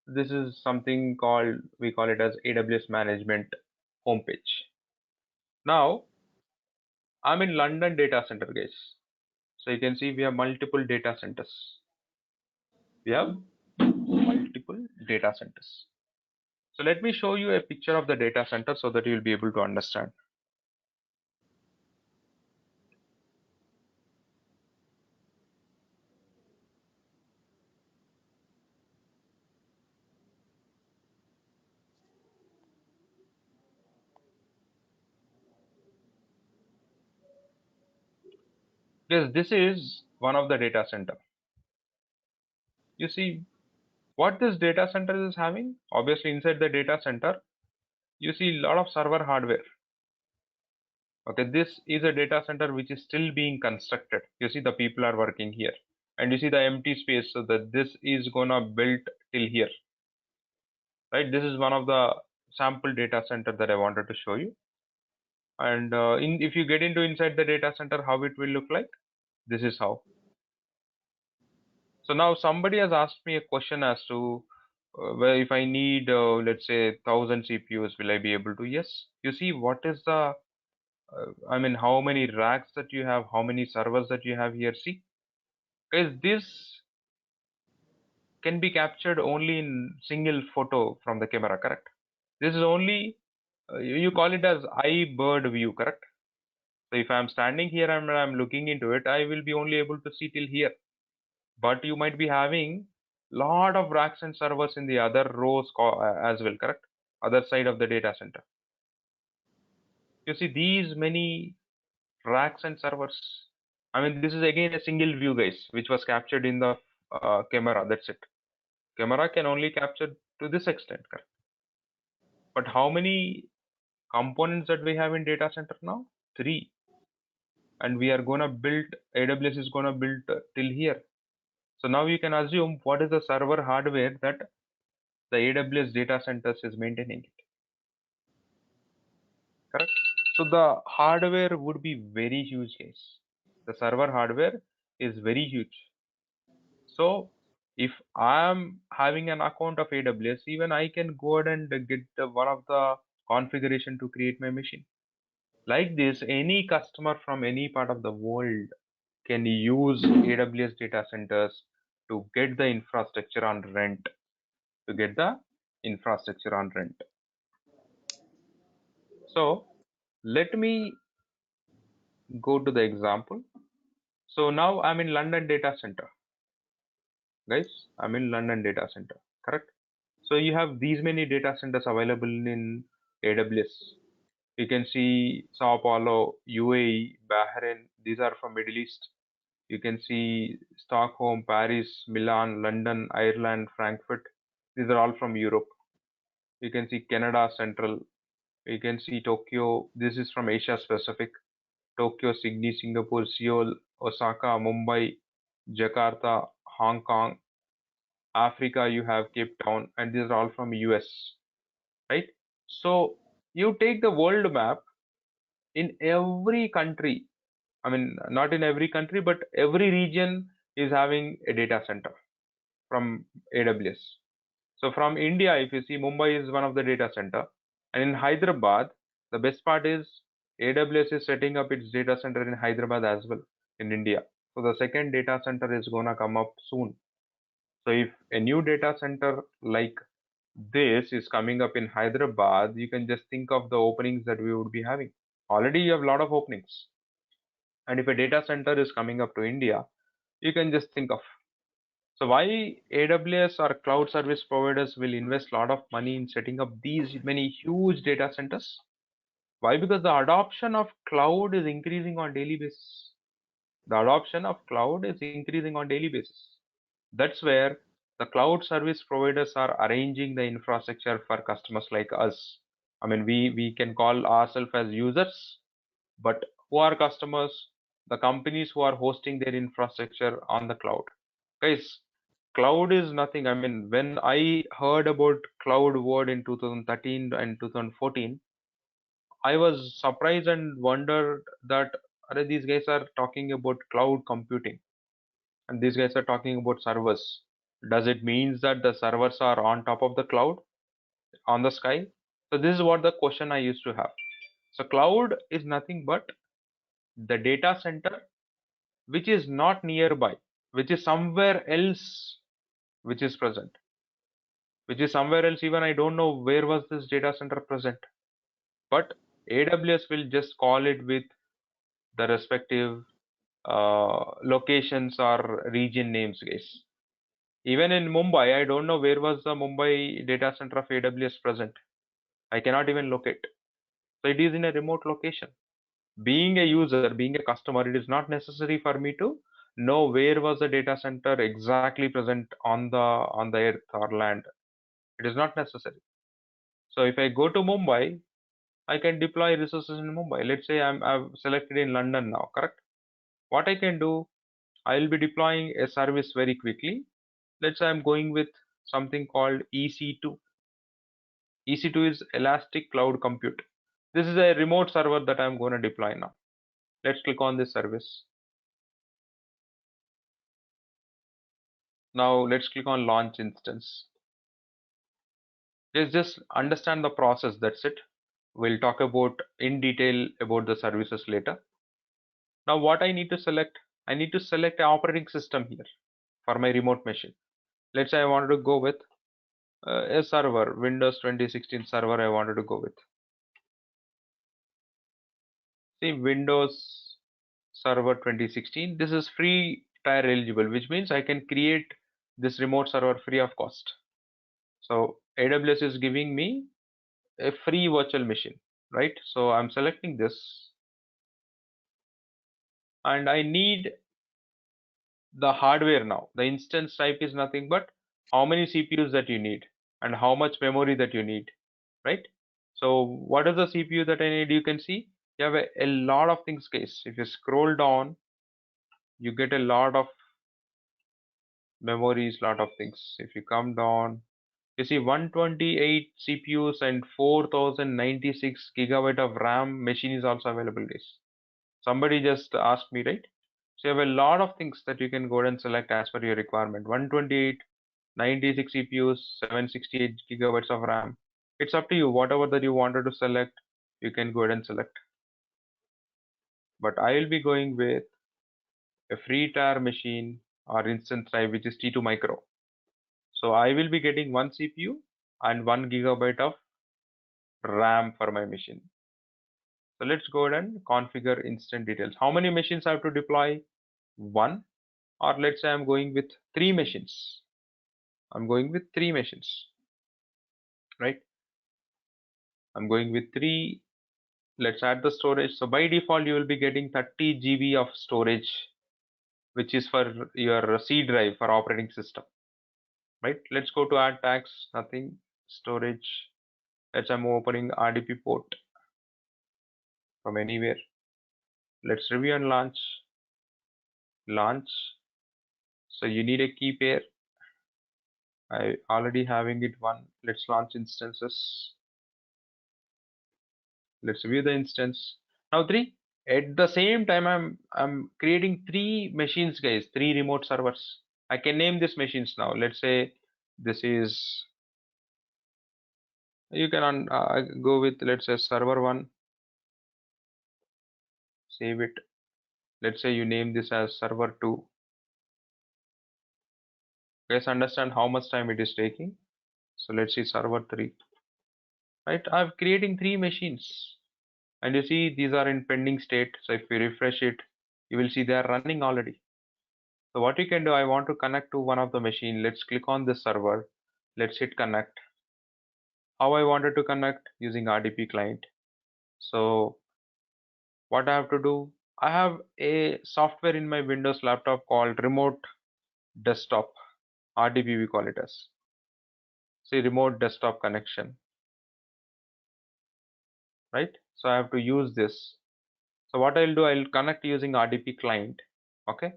This is something called, we call it as AWS management homepage. Now I'm in London data center, guys. So you can see we have multiple data centers. We have multiple data centers. So let me show you a picture of the data center so that you'll be able to understand. This is one of the data center. You see what this data center is having? Obviously inside the data center, you see a lot of server hardware. Okay, this is a data center which is still being constructed. You see the people are working here, and you see the empty space, so that this is gonna build till here, right? This is one of the sample data center that I wanted to show you. And if you get into inside the data center, how it will look like, this is how. So now somebody has asked me a question as to where if I need let's say 1,000 CPUs, will I be able to? Yes. You see what is the I mean, how many racks that you have, how many servers that you have here. See, because this can be captured only in single photo from the camera, correct? This is only, you call it as eye bird view, correct? So if I'm standing here and I'm looking into it, I will be only able to see till here. But you might be having lot of racks and servers in the other rows as well, correct? Other side of the data center. You see these many racks and servers. I mean, this is again a single view, guys, which was captured in the camera. That's it. Camera can only capture to this extent, correct? But how many components that we have in data center now? Three. And we are gonna build, AWS is gonna build till here. So now you can assume what is the server hardware that the AWS data centers is maintaining it. Correct? So the hardware would be very huge, guys. The server hardware is very huge. So if I'm having an account of AWS, even I can go ahead and get one of the configuration to create my machine. Like this, any customer from any part of the world can use AWS data centers to get the infrastructure on rent. To get the infrastructure on rent. So let me go to the example. So now I'm in London data center, guys. I'm in London data center, correct? So you have these many data centers available in AWS. You can see Sao Paulo, UAE, Bahrain. These are from Middle East. You can see Stockholm, Paris, Milan, London, Ireland, Frankfurt. These are all from Europe. You can see Canada Central. You can see Tokyo. This is from Asia Pacific. Tokyo, Sydney, Singapore, Seoul, Osaka, Mumbai, Jakarta, Hong Kong. Africa, you have Cape Town, and these are all from US, right? So you take the world map in every country. I mean, not in every country, but every region is having a data center from AWS. So from India, if you see, Mumbai is one of the data center, and in Hyderabad, the best part is AWS is setting up its data center in Hyderabad as well in India. So the second data center is gonna come up soon. So if a new data center like this is coming up in Hyderabad, you can just think of the openings that we would be having. Already you have a lot of openings. And if a data center is coming up to India, you can just think of. So why AWS or cloud service providers will invest a lot of money in setting up these many huge data centers? Why? Because the adoption of cloud is increasing on daily basis. The adoption of cloud is increasing on daily basis. That's where the cloud service providers are arranging the infrastructure for customers like us. I mean, we can call ourselves as users, but who are customers? The companies who are hosting their infrastructure on the cloud. Guys, cloud is nothing. I mean, when I heard about cloud word in 2013 and 2014, I was surprised and wondered that these guys are talking about cloud computing and these guys are talking about servers. Does it means that the servers are on top of the cloud, on the sky? So this is what the question I used to have. So cloud is nothing but the data center which is not nearby, which is somewhere else, which is present, which is somewhere else. Even I don't know where was this data center present, but AWS will just call it with the respective locations or region names, guys. Even in Mumbai, I don't know where was the Mumbai data center of AWS present. I cannot even locate. So it is in a remote location. Being a user, being a customer, it is not necessary for me to know where was the data center exactly present on the earth or land. It is not necessary. So if I go to Mumbai, I can deploy resources in Mumbai. Let's say I've selected in London now, correct? What I can do, I'll be deploying a service very quickly. Let's say I'm going with something called EC2. EC2 is Elastic Cloud Compute. This is a remote server that I'm going to deploy now. Let's click on this service. Now let's click on launch instance. Just understand the process, that's it. We'll talk about in detail about the services later. Now what I need to select, I need to select an operating system here for my remote machine. Let's say I wanted to go with a server, Windows 2016 server I wanted to go with. See, Windows Server 2016. This is free tier eligible, which means I can create this remote server free of cost. So AWS is giving me a free virtual machine, right? So I'm selecting this and I need the hardware now. The instance type is nothing but how many CPUs that you need and how much memory that you need, right? So what is the CPU that I need? You can see you have a lot of things, guys. If you scroll down, you get a lot of memories, lot of things. If you come down, You see 128 CPUs and 4096 gigabyte of RAM machine is also available, guys. Somebody just asked me, right? So you have a lot of things that you can go and select as per your requirement. 128, 96 CPUs, 768 gigabytes of RAM. It's up to you. Whatever that you wanted to select, you can go ahead and select. But I will be going with a free tier machine or instance type, which is T2 micro. So I will be getting one CPU and 1 gigabyte of RAM for my machine. So let's go ahead and configure instant details. How many machines I have to deploy? One, or let's say I'm going with three machines. I'm going with three machines, right? I'm going with three. Let's add the storage. So by default, you will be getting 30 GB of storage, which is for your C drive for operating system, right? Let's go to add tags, nothing, storage. Let's I'm opening RDP port from anywhere. Let's review and launch. Launch. So you need a key pair. I already having it one. Let's launch instances. Let's view the instance. Now three. At the same time, I'm creating three machines, guys. Three remote servers. I can name these machines now. Let's say this is. You can go with, let's say, server one. Save it. Let's say you name this as server two. Guys, understand how much time it is taking. So let's see server three. Right, I'm creating three machines, and you see these are in pending state. So if we refresh it, you will see they are running already. So what you can do, I want to connect to one of the machine. Let's click on this server. Let's hit connect. How I wanted to connect? Using RDP client. So what I have to do, I have a software in my Windows laptop called remote desktop. RDP we call it as. See, remote desktop connection, right? So I have to use this. So what I'll do, I'll connect using RDP client. Okay.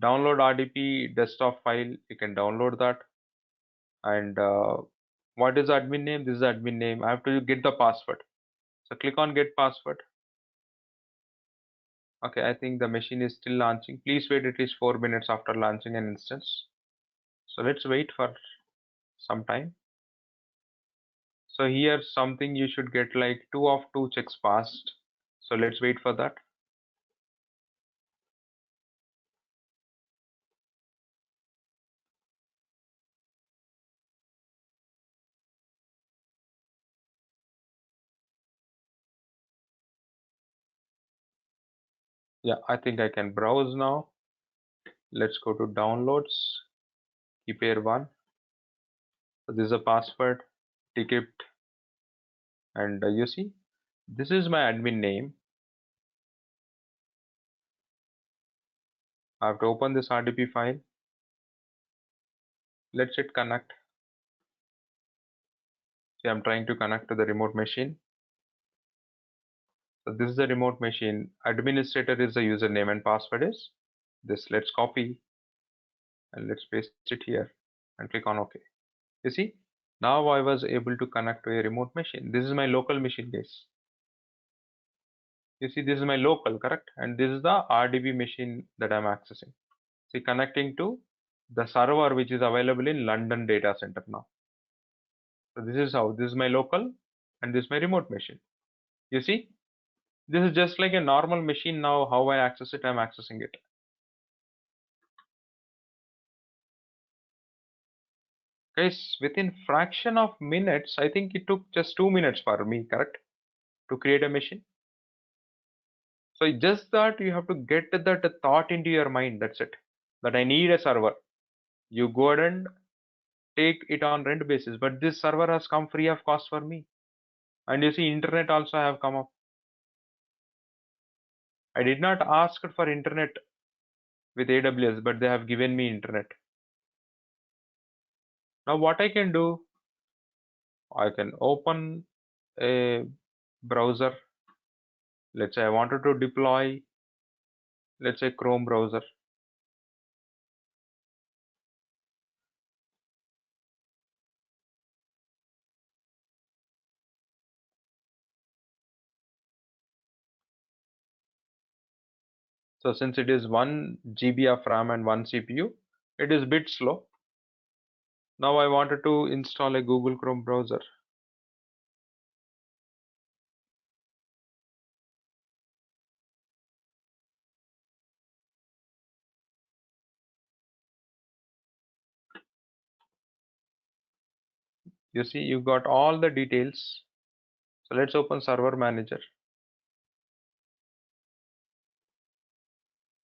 Download RDP desktop file. You can download that. And what is the admin name? This is the admin name. I have to get the password. So click on get password. Okay, I think the machine is still launching. Please wait at least 4 minutes after launching an instance. So let's wait for some time. So here something you should get like 2 of 2 checks passed. So let's wait for that. Yeah, I think I can browse now. Let's go to downloads, keypair 1. So this is a password, decrypt, and you see, this is my admin name. I have to open this RDP file. Let's hit connect. See, I'm trying to connect to the remote machine. So this is the remote machine. Administrator is the username and password is this. Let's copy and let's paste it here and click on OK. You see, now I was able to connect to a remote machine. This is my local machine, guys. You see, this is my local, correct? And this is the RDB machine that I'm accessing. See, connecting to the server which is available in London data center now. So this is how, this is my local and this is my remote machine. You see, this is just like a normal machine now. How I access it, I'm accessing it. Guys, within fraction of minutes, I think it took just 2 minutes for me, correct? To create a machine. So just that you have to get that thought into your mind. That's it. That I need a server. You go ahead and take it on rent basis. But this server has come free of cost for me. And you see, internet also have come up. I did not ask for internet with AWS, but they have given me internet. Now what I can do, I can open a browser. Let's say I wanted to deploy, let's say Chrome browser. So since it is 1 GB of RAM and 1 CPU, it is bit slow. Now I wanted to install a Google Chrome browser. You see, you got all the details. So let's open Server Manager.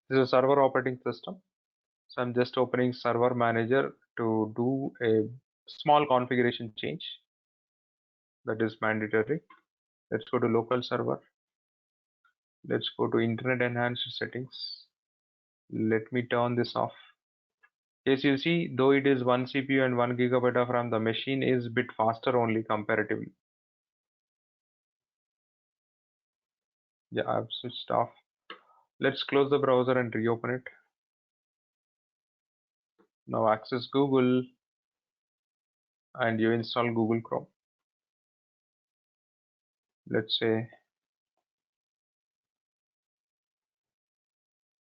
This is a server operating system. So I'm just opening Server Manager to do a small configuration change that is mandatory. Let's go to local server. Let's go to Internet Enhanced Settings. Let me turn this off. Yes, you see, though it is 1 CPU and 1 gigabyte of RAM, the machine is a bit faster only comparatively. Yeah, I've switched off. Let's close the browser and reopen it. Now access Google and you install Google Chrome. Let's say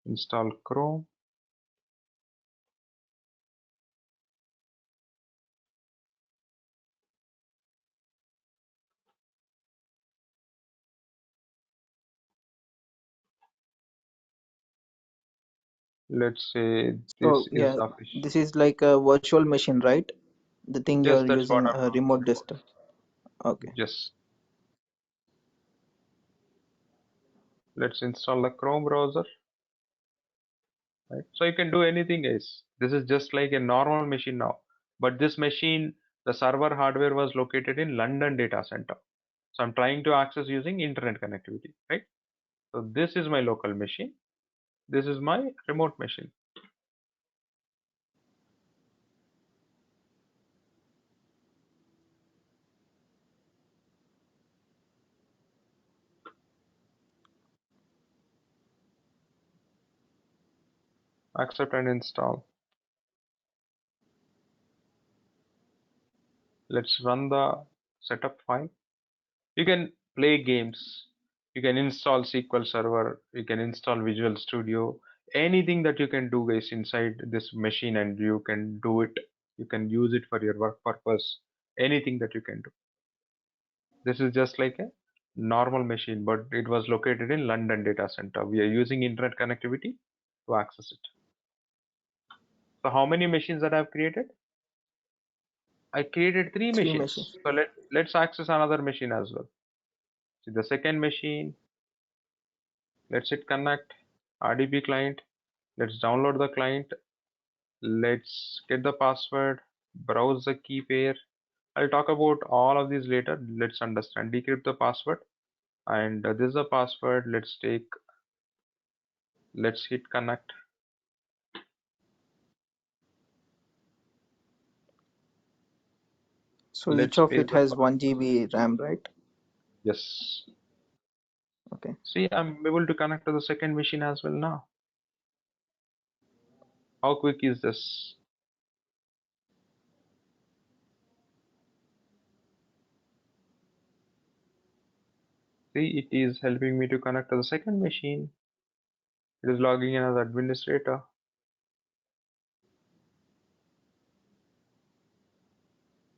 install Chrome. Let's say this So is yeah, the fish. this is like a virtual machine, right? The thing Yes, you're that's what using I'm a talking remote about. desktop. Okay. Yes. Let's install the Chrome browser. Right? So you can do anything, guys. This is just like a normal machine now. But this machine, the server hardware was located in London data center. So I'm trying to access using internet connectivity, right? So this is my local machine. This is my remote machine. Accept and install. Let's run the setup file. You can play games. You can install SQL Server. You can install Visual Studio. Anything that you can do, guys, inside this machine, and you can do it. You can use it for your work purpose. Anything that you can do. This is just like a normal machine, but it was located in London data center. We are using internet connectivity to access it. So how many machines that I've created? I created 3 Three machines. machines. So let's access another machine as well. See the second machine. Let's hit connect. RDP client. Let's download the client. Let's get the password. Browse the key pair. I'll talk about all of these later. Let's understand. Decrypt the password. And this is the password. Let's hit connect. So each Let's of paste it the has 1 GB RAM, right? yes. Okay. See, I'm able to connect to the second machine as well now. How quick is this? See, it is helping me to connect to the second machine. It is logging in as administrator.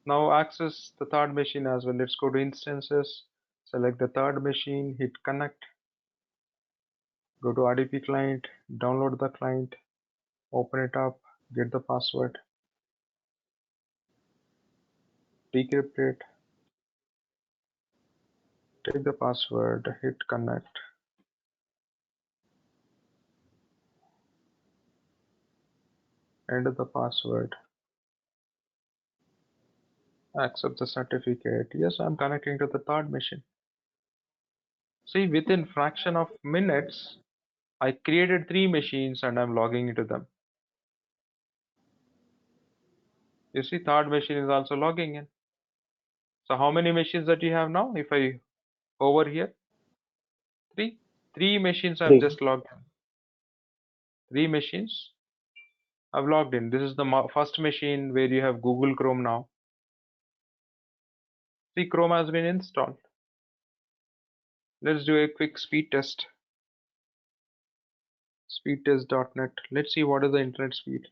Now access the third machine as well. Let's go to instances, select the third machine, hit connect, go to RDP client, download the client, open it up, get the password, decrypt it, take the password, hit connect, enter the password, accept the certificate. Yes, I'm connecting to the third machine. See, within fraction of minutes, I created 3 machines and I'm logging into them. You see, third machine is also logging in. So how many machines that you have now? If I over here, 3. 3 machines I've Three. just logged in. 3 machines I've logged in. This is the first machine where you have Google Chrome now. See, Chrome has been installed. Let's do a quick speed test. speedtest.net. Let's see what is the internet speed.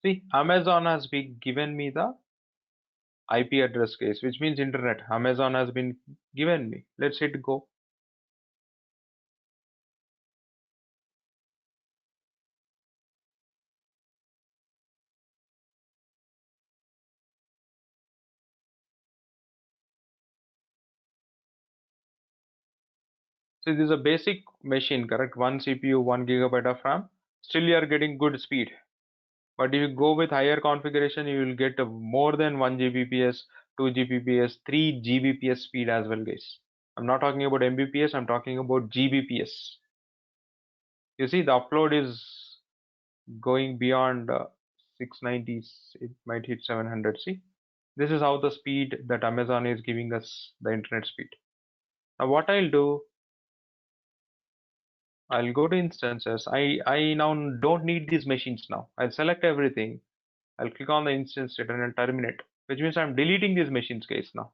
See, Amazon has been given me the IP address case, which means internet. Amazon has been given me. Let's hit go. So this is a basic machine, correct? One CPU, 1 GB of RAM. Still you are getting good speed. But if you go with higher configuration, you will get more than 1 Gbps, 2 Gbps, 3 Gbps speed as well, guys. I'm not talking about Mbps, I'm talking about Gbps. You see, the upload is going beyond 690, it might hit 700. See, this is how the speed that Amazon is giving us, the internet speed. Now what I'll do, I'll go to instances. I now don't need these machines now. I'll select everything. I'll click on the instance data and terminate, which means I'm deleting these machines case now.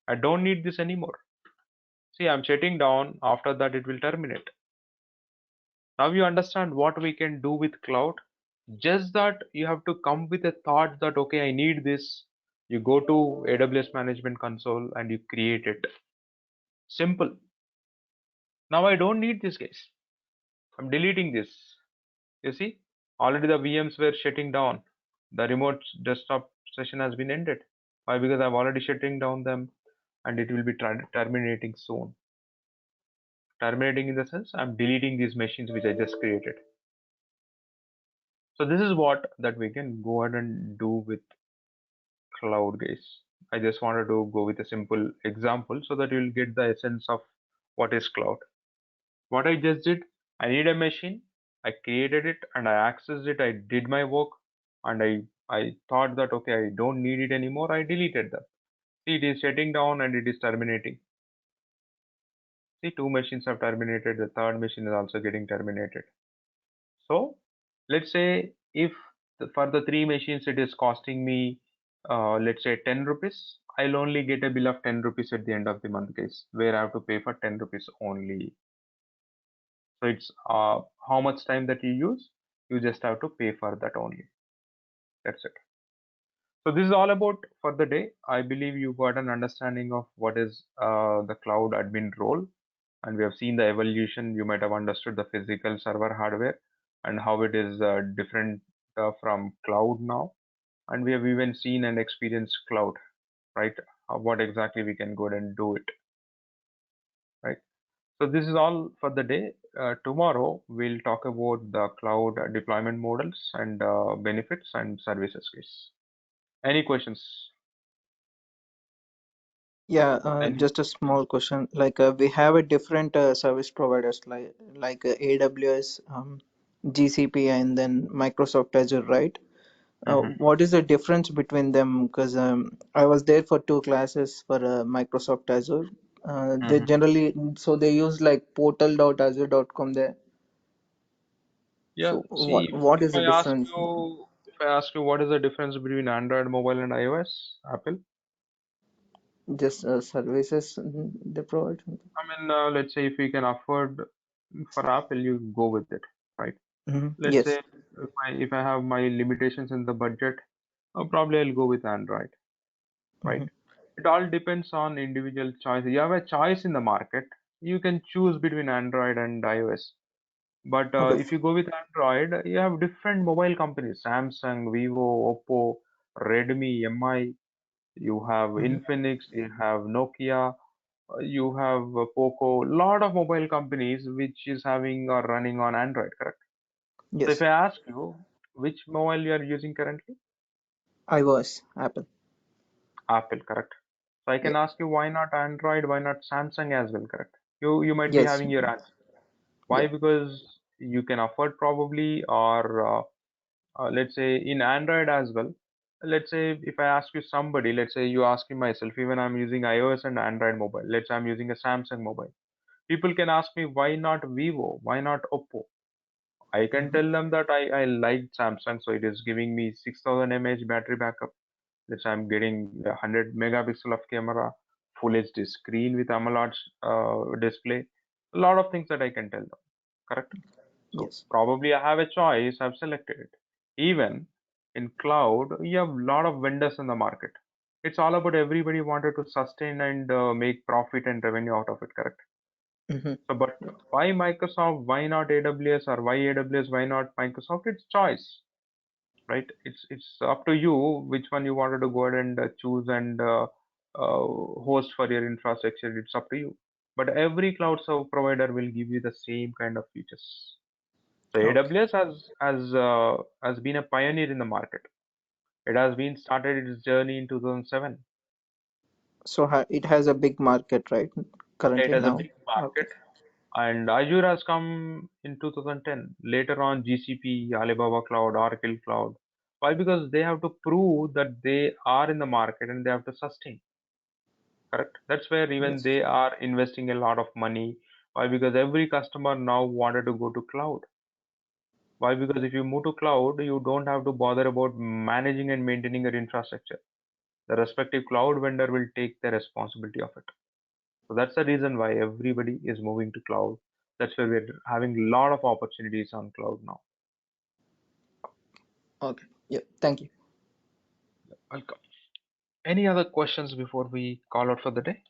I don't need this anymore. See, I'm shutting down. After that, it will terminate. Now you understand what we can do with cloud. Just that you have to come with a thought that, okay, I need this. You go to AWS Management Console and you create it. Simple. Now I don't need this case. I'm deleting this. You see, already the VMs were shutting down. The remote desktop session has been ended. Why? Because I've already shutting down them and it will be terminating soon. Terminating in the sense I'm deleting these machines which I just created. So this is what that we can go ahead and do with cloud, guys. I just wanted to go with a simple example so that you'll get the essence of what is cloud. What I just did, I need a machine, I created it and I accessed it, I did my work, and I thought that, okay, I don't need it anymore, I deleted them. See, it is shutting down and it is terminating. See, two machines have terminated, the third machine is also getting terminated. So let's say if for the three machines it is costing me let's say 10 rupees, I'll only get a bill of 10 rupees at the end of the month, guys, where I have to pay for 10 rupees only. So it's how much time that you use, you just have to pay for that only. That's it. So this is all about for the day. I believe you got an understanding of what is the cloud admin role, and we have seen the evolution. You might have understood the physical server hardware and how it is different from cloud now, and we have even seen and experienced cloud, right? What exactly we can go ahead and do it, right? So this is all for the day. Tomorrow we'll talk about the cloud deployment models and benefits and services, guys. Any questions? Yeah, Any? just a small question. Like we have a different service providers like AWS, GCP, and then Microsoft Azure, right? Mm-hmm. What is the difference between them? Because I was there for two classes for Microsoft Azure. They Mm-hmm. generally, so they use like portal.azure.com there. Yeah. So See, what if is the I ask difference? you, if I ask you what is the difference between Android mobile and iOS, Apple? Just services they provide. I mean, let's say if we can afford for Apple, you go with it, right? Let's say Yes. if I have my limitations in the budget, probably I'll go with Android, right? Hmm. It all depends on individual choice. You have a choice in the market. You can choose between Android and iOS. But Okay. if you go with Android, you have different mobile companies: Samsung, Vivo, Oppo, Redmi, MI. You have Hmm. Infinix, you have Nokia, you have Poco. Lot of mobile companies which is having or running on Android, correct? So if Yes. I ask you which mobile you are using currently, iOS, Apple. Apple, correct? So I Yeah. can ask you why not Android, why not Samsung as well, correct? You might be Yes. having your answer. Why? Yeah. Because you can afford probably, or let's say in Android as well. Let's say if I ask you somebody, let's say you ask me myself, even I'm using iOS and Android mobile. Let's say I'm using a Samsung mobile. People can ask me why not Vivo, why not Oppo. I can tell them that I like Samsung, so it is giving me 6000 mAh battery backup. Which I'm getting 100 megapixel of camera, full HD screen with AMOLED display. A lot of things that I can tell them. Correct. So Yes. probably I have a choice. I've selected it. Even in cloud, you have a lot of vendors in the market. It's all about everybody wanted to sustain and make profit and revenue out of it. Correct. Mm-hmm. So, but why Microsoft? Why not AWS? Or why AWS? Why not Microsoft? It's choice, right? It's up to you which one you wanted to go ahead and choose and host for your infrastructure. It's up to you. But every cloud service provider will give you the same kind of features. So Okay. AWS has been a pioneer in the market. It has been started its journey in 2007. So it has a big market, right? It Currently has a now. big Okay. market, and Azure has come in 2010. Later on, GCP, Alibaba Cloud, Oracle Cloud. Why? Because they have to prove that they are in the market and they have to sustain. Correct. That's where even Yes. they are investing a lot of money. Why? Because every customer now wanted to go to cloud. Why? Because if you move to cloud, you don't have to bother about managing and maintaining your infrastructure. The respective cloud vendor will take the responsibility of it. So that's the reason why everybody is moving to cloud. That's where we're having a lot of opportunities on cloud now. Okay. Yeah. Thank you. Welcome. Any other questions before we call out for the day?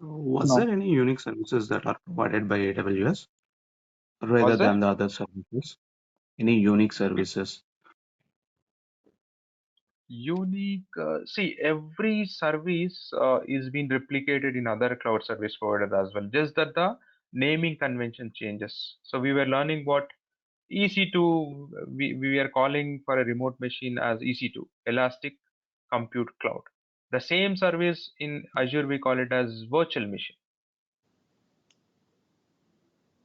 Was No. there any unique services that are provided by AWS rather Was there? than the other services? Any unique services? Unique, see, every service is being replicated in other cloud service providers as well, just that the naming convention changes. So we were learning what EC2, we are calling for a remote machine as EC2, Elastic Compute Cloud. The same service in Azure, we call it as virtual machine.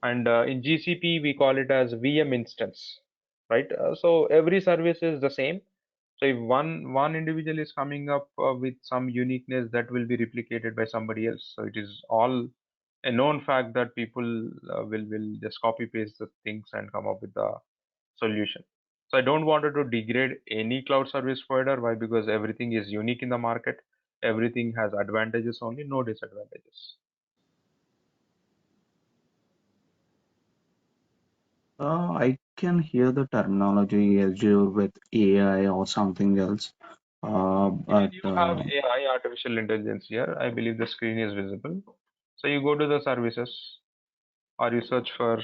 And in GCP, we call it as VM instance, right? So every service is the same. So if one individual is coming up with some uniqueness, that will be replicated by somebody else. So it is all a known fact that people will just copy paste the things and come up with the solution. So I don't want to degrade any cloud service provider. Why? Because everything is unique in the market. Everything has advantages only, no disadvantages. I can hear the terminology Azure with AI or something else. Yeah, But you have AI, artificial intelligence here. I believe the screen is visible. So you go to the services or you search for,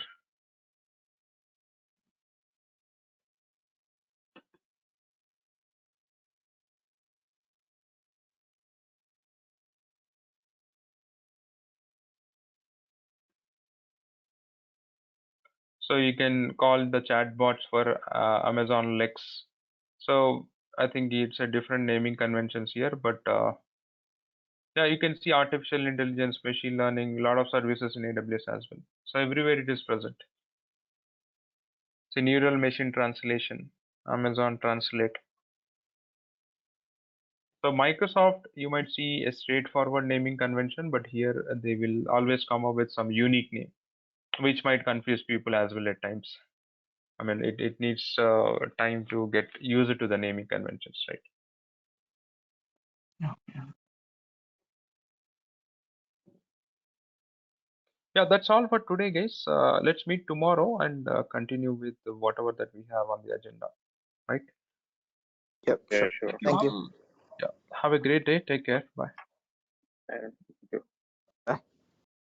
so you can call the chatbots for Amazon Lex. So I think it's a different naming conventions here, but yeah, you can see artificial intelligence, machine learning, a lot of services in AWS as well. So everywhere it is present. So neural machine translation, Amazon Translate. So Microsoft, you might see a straightforward naming convention, but here they will always come up with some unique name, which might confuse people as well at times. I mean, it needs time to get used to the naming conventions, right? yeah, yeah. Yeah, that's all for today, guys. Let's meet tomorrow and continue with whatever that we have on the agenda, right? Yep. Yeah, Sure. sure. Thank you Thank you. all. Yeah, have a great day. Take care. Bye. And